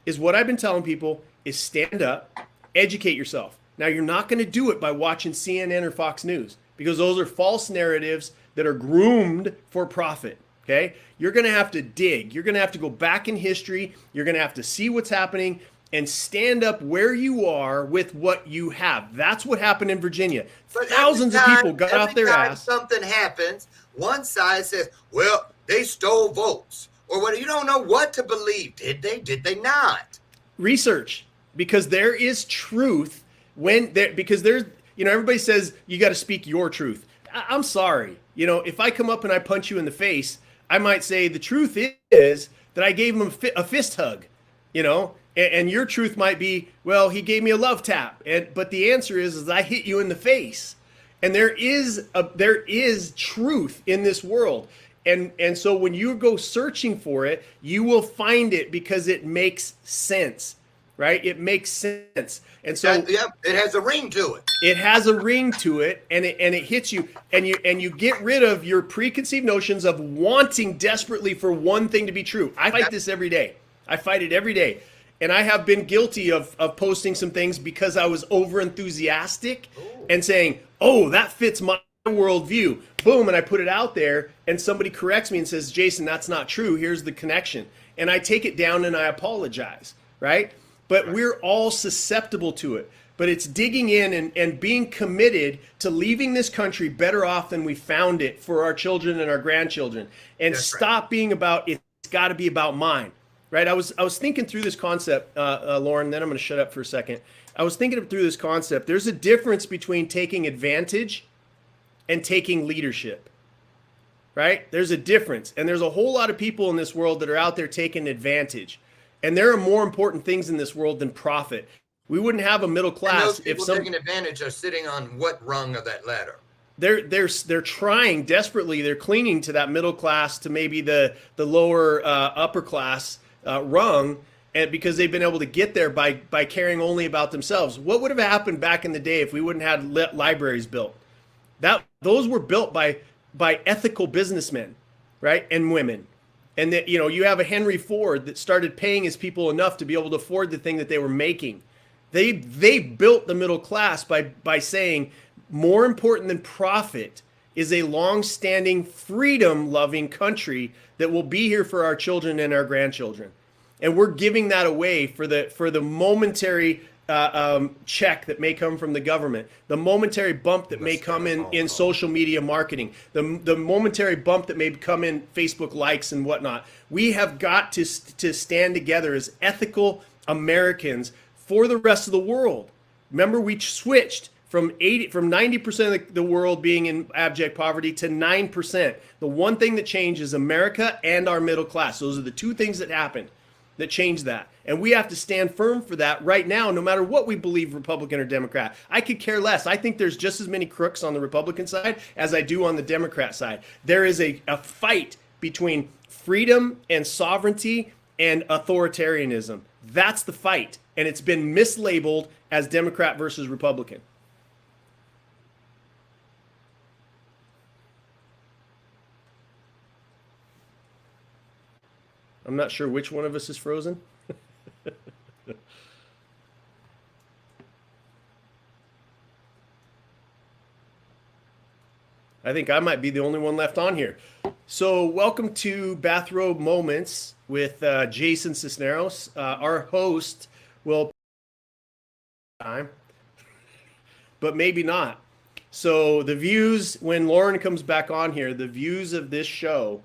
Is what I've been telling people is stand up, educate yourself. Now, you're not going to do it by watching CNN or Fox News, because those are false narratives that are groomed for profit. Okay, you're going to have to dig. You're going to have to go back in history. You're going to have to see what's happening and stand up where you are with what you have. That's what happened in Virginia. But Thousands of people got off their ass. Something happens, one side says, well, they stole votes. Or what? You don't know what to believe. Did they? Did they not? Research, because there is truth because there's, everybody says you got to speak your truth. I'm sorry. If I come up and I punch you in the face, I might say the truth is that I gave him a fist hug, and your truth might be, well, he gave me a love tap. But the answer is I hit you in the face. And there is truth in this world. And so when you go searching for it, you will find it because it makes sense, right? It makes sense. And so it has a ring to it. It has a ring to it, and it hits you, and you get rid of your preconceived notions of wanting desperately for one thing to be true. I fight this every day. I fight it every day. And I have been guilty of posting some things because I was over enthusiastic and saying, oh, that fits my worldview. Boom, and I put it out there, and somebody corrects me and says, Jason, that's not true. Here's the connection. And I take it down and I apologize, right? But we're all susceptible to it. But it's digging in and being committed to leaving this country better off than we found it for our children and our grandchildren. And stop being about, it's got to be about mine, right? I was thinking through this concept, Lauren, then I'm going to shut up for a second. I was thinking through this concept. There's a difference between taking advantage and taking leadership, right? There's a difference. And there's a whole lot of people in this world that are out there taking advantage. And there are more important things in this world than profit. We wouldn't have a middle class if people taking advantage are sitting on what rung of that ladder? They're trying desperately. They're clinging to that middle class, to maybe the lower upper class rung, and because they've been able to get there by caring only about themselves. What would have happened back in the day if we wouldn't have had libraries built? Those were built by ethical businessmen, right, and women. And that, you have a Henry Ford that started paying his people enough to be able to afford the thing that they were making. They built the middle class by saying more important than profit is a long-standing freedom-loving country that will be here for our children and our grandchildren. And we're giving that away for the momentary check that may come from the government, the momentary bump that may come in social media marketing, the momentary bump that may come in Facebook likes and whatnot. We have got to stand together as ethical Americans for the rest of the world. Remember, we switched from 90% of the world being in abject poverty to 9%. The one thing that changed is America and our middle class. Those are the two things that happened that changed that. And we have to stand firm for that right now, no matter what we believe, Republican or Democrat. I could care less. I think there's just as many crooks on the Republican side as I do on the Democrat side. There is a fight between freedom and sovereignty and authoritarianism. That's the fight. And it's been mislabeled as Democrat versus Republican. I'm not sure which one of us is frozen. I think I might be the only one left on here. So welcome to Bathrobe Moments with Jason SISNEROS. Our host will time, but maybe not. So the views, when Lauren comes back on here, the views of this show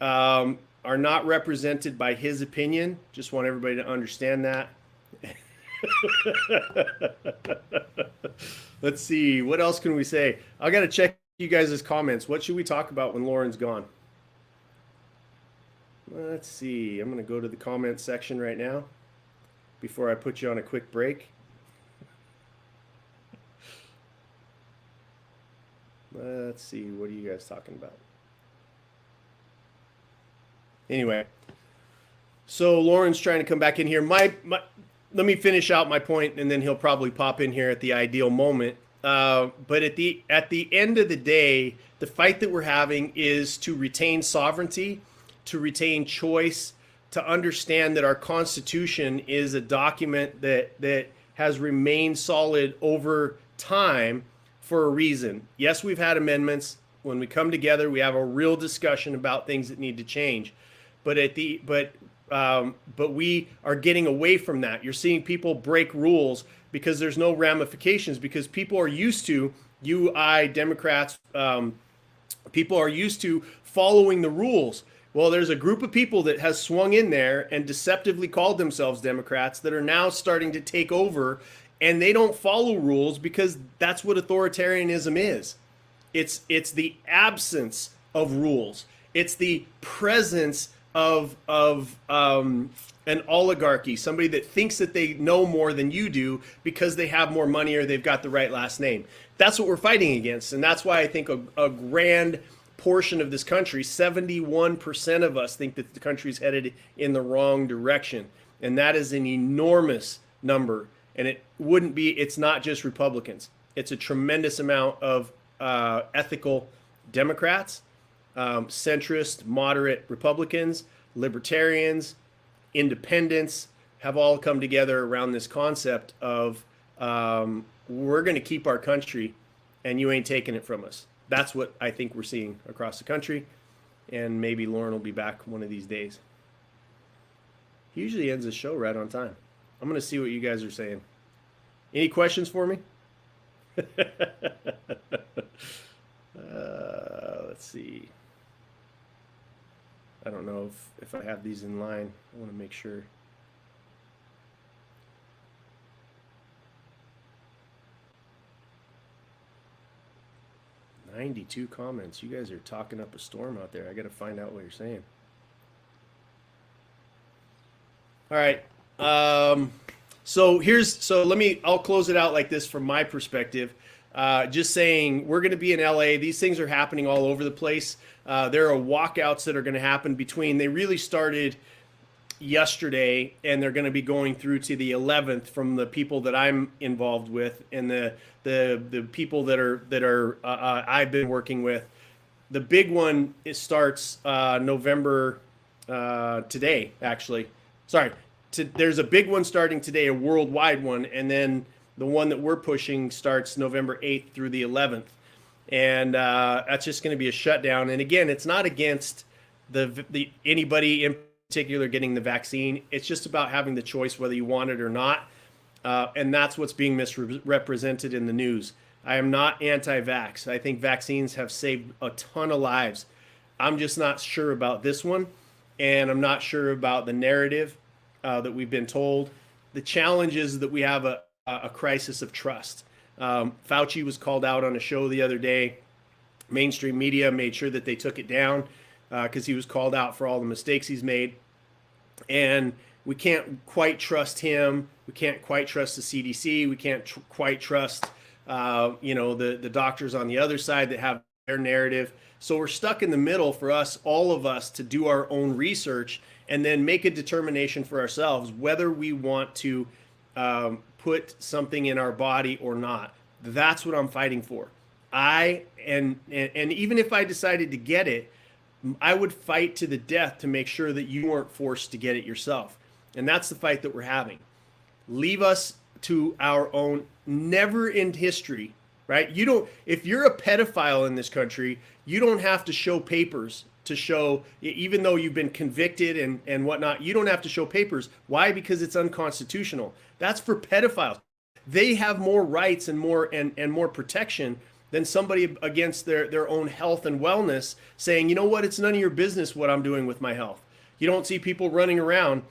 are not represented by his opinion. Just want everybody to understand that. Let's see. What else can we say? I got to check you guys' comments. What should we talk about when Lauren's gone? Let's see. I'm going to go to the comment section right now before I put you on a quick break. Let's see. What are you guys talking about? Anyway, so Lauren's trying to come back in here. Let me finish out my point, and then he'll probably pop in here at the ideal moment. But at the end of the day, the fight that we're having is to retain sovereignty, to retain choice, to understand that our Constitution is a document that has remained solid over time for a reason. Yes, we've had amendments. When we come together, we have a real discussion about things that need to change. But we are getting away from that. You're seeing people break rules because there's no ramifications, because people are used to, Democrats, people are used to following the rules. Well, there's a group of people that has swung in there and deceptively called themselves Democrats that are now starting to take over, and they don't follow rules because that's what authoritarianism is. It's the absence of rules. It's the presence of an oligarchy, somebody that thinks that they know more than you do because they have more money or they've got the right last name. That's what we're fighting against, and that's why I think a grand portion of this country, 71% of us, think that the country's headed in the wrong direction, and that is an enormous number. And it's not just Republicans. It's a tremendous amount of ethical Democrats, centrist, moderate Republicans, libertarians, independents have all come together around this concept of we're going to keep our country and you ain't taking it from us. That's what I think we're seeing across the country, and maybe Lauren will be back one of these days. He usually ends the show right on time. I'm going to see what you guys are saying. Any questions for me? Let's see. I don't know if I have these in line. I want to make sure. "92 comments. You guys are talking up a storm out there. I got to find out what you're saying." All right. I'll close it out like this from my perspective. Just saying, we're going to be in LA. These things are happening all over the place. There are walkouts that are going to happen they really started yesterday, and they're going to be going through to the 11th from the people that I'm involved with and the people that are I've been working with. The big one, it starts November today, actually. Sorry. There's a big one starting today, a worldwide one, and then the one that we're pushing starts November 8th through the 11th. And that's just going to be a shutdown. And again, it's not against the anybody in particular getting the vaccine. It's just about having the choice whether you want it or not. And that's what's being misrepresented in the news. I am not anti-vax. I think vaccines have saved a ton of lives. I'm just not sure about this one. And I'm not sure about the narrative that we've been told. The challenge is that we have a crisis of trust. Fauci was called out on a show the other day. Mainstream media made sure that they took it down because he was called out for all the mistakes he's made. And we can't quite trust him. We can't quite trust the CDC. We can't quite trust the doctors on the other side that have their narrative. So we're stuck in the middle for us, all of us, to do our own research and then make a determination for ourselves whether we want to put something in our body or not. That's what I'm fighting for. And even if I decided to get it, I would fight to the death to make sure that you weren't forced to get it yourself. And that's the fight that we're having. Leave us to our own. Never in history, right? If you're a pedophile in this country, you don't have to show papers to show, even though you've been convicted and whatnot, you don't have to show papers. Why? Because it's unconstitutional. That's for pedophiles. They have more rights and more protection than somebody against their own health and wellness saying, you know what, it's none of your business what I'm doing with my health. You don't see people running around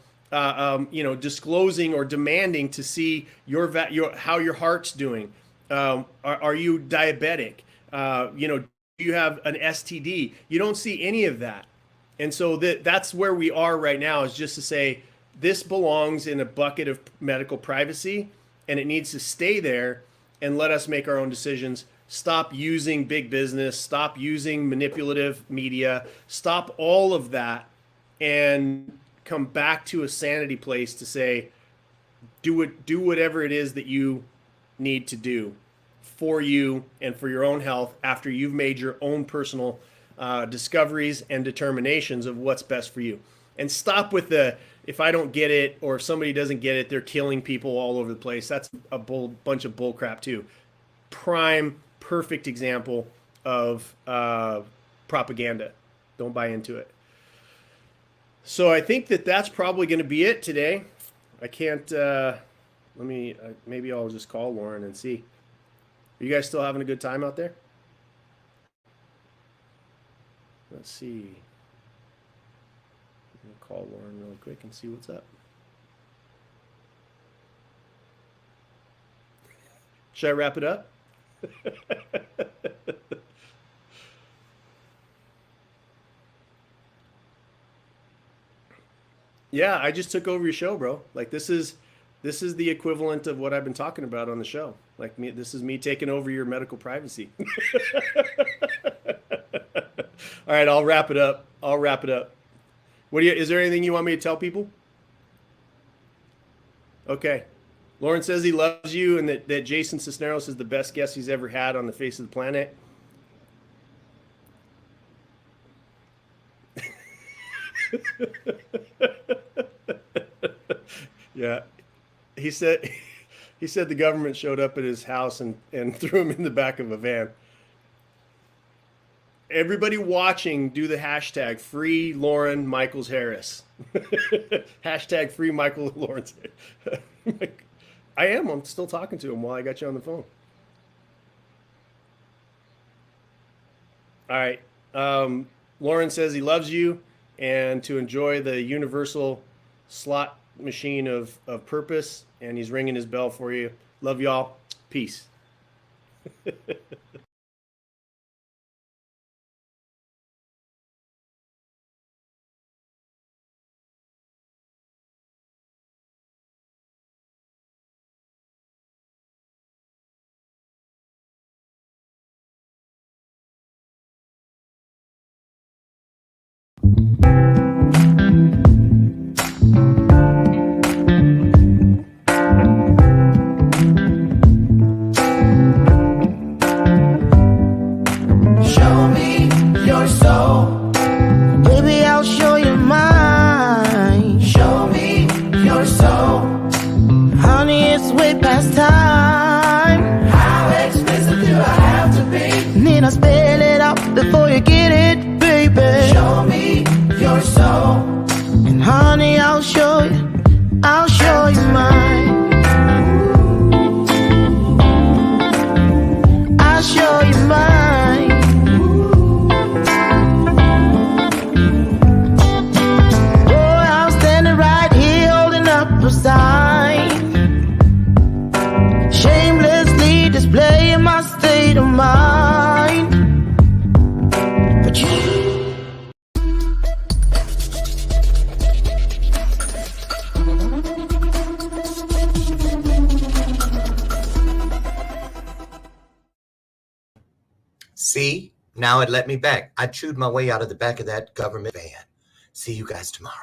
disclosing or demanding to see how your heart's doing. Are you diabetic? Do you have an STD? You don't see any of that. And so that's where we are right now, is just to say this belongs in a bucket of medical privacy, and it needs to stay there and let us make our own decisions. Stop using big business. Stop using manipulative media. Stop all of that and come back to a sanity place to say, do whatever it is that you need to do for you and for your own health after you've made your own personal discoveries and determinations of what's best for you. And stop with if I don't get it or if somebody doesn't get it, they're killing people all over the place. That's a bunch of bull crap too. Prime, perfect example of propaganda. Don't buy into it. So I think that that's probably going to be it today. I can't, maybe I'll just call Lauren and see. Are you guys still having a good time out there? Let's see. I'm going to call Lauren really quick and see what's up. Should I wrap it up? Yeah, I just took over your show, bro. Like this is the equivalent of what I've been talking about on the show. Like this is me taking over your medical privacy. All right, I'll wrap it up. Is there anything you want me to tell people? Okay. Lauren says he loves you and that Jason Cisneros is the best guest he's ever had on the face of the planet. Yeah. He said the government showed up at his house and threw him in the back of a van. Everybody watching, do the hashtag free Lauren Michaels Harris. Hashtag free Michael Lawrence. I'm still talking to him while I got you on the phone. All right. Lauren says he loves you and to enjoy the universal slot machine of purpose, and he's ringing his bell for you. Love y'all. Peace. Show me your soul. Baby, I'll show you mine. Show me your soul. Honey, it's way past time. How expensive do I have to be? Need I spell it out before you get it, baby? Show me your soul. And honey, I'll show you mine. I'll show you mine. Oh, I'm standing right here holding up a sign, shamelessly displaying my state of mind. But you See, now it let me back. I chewed my way out of the back of that government van. See you guys tomorrow.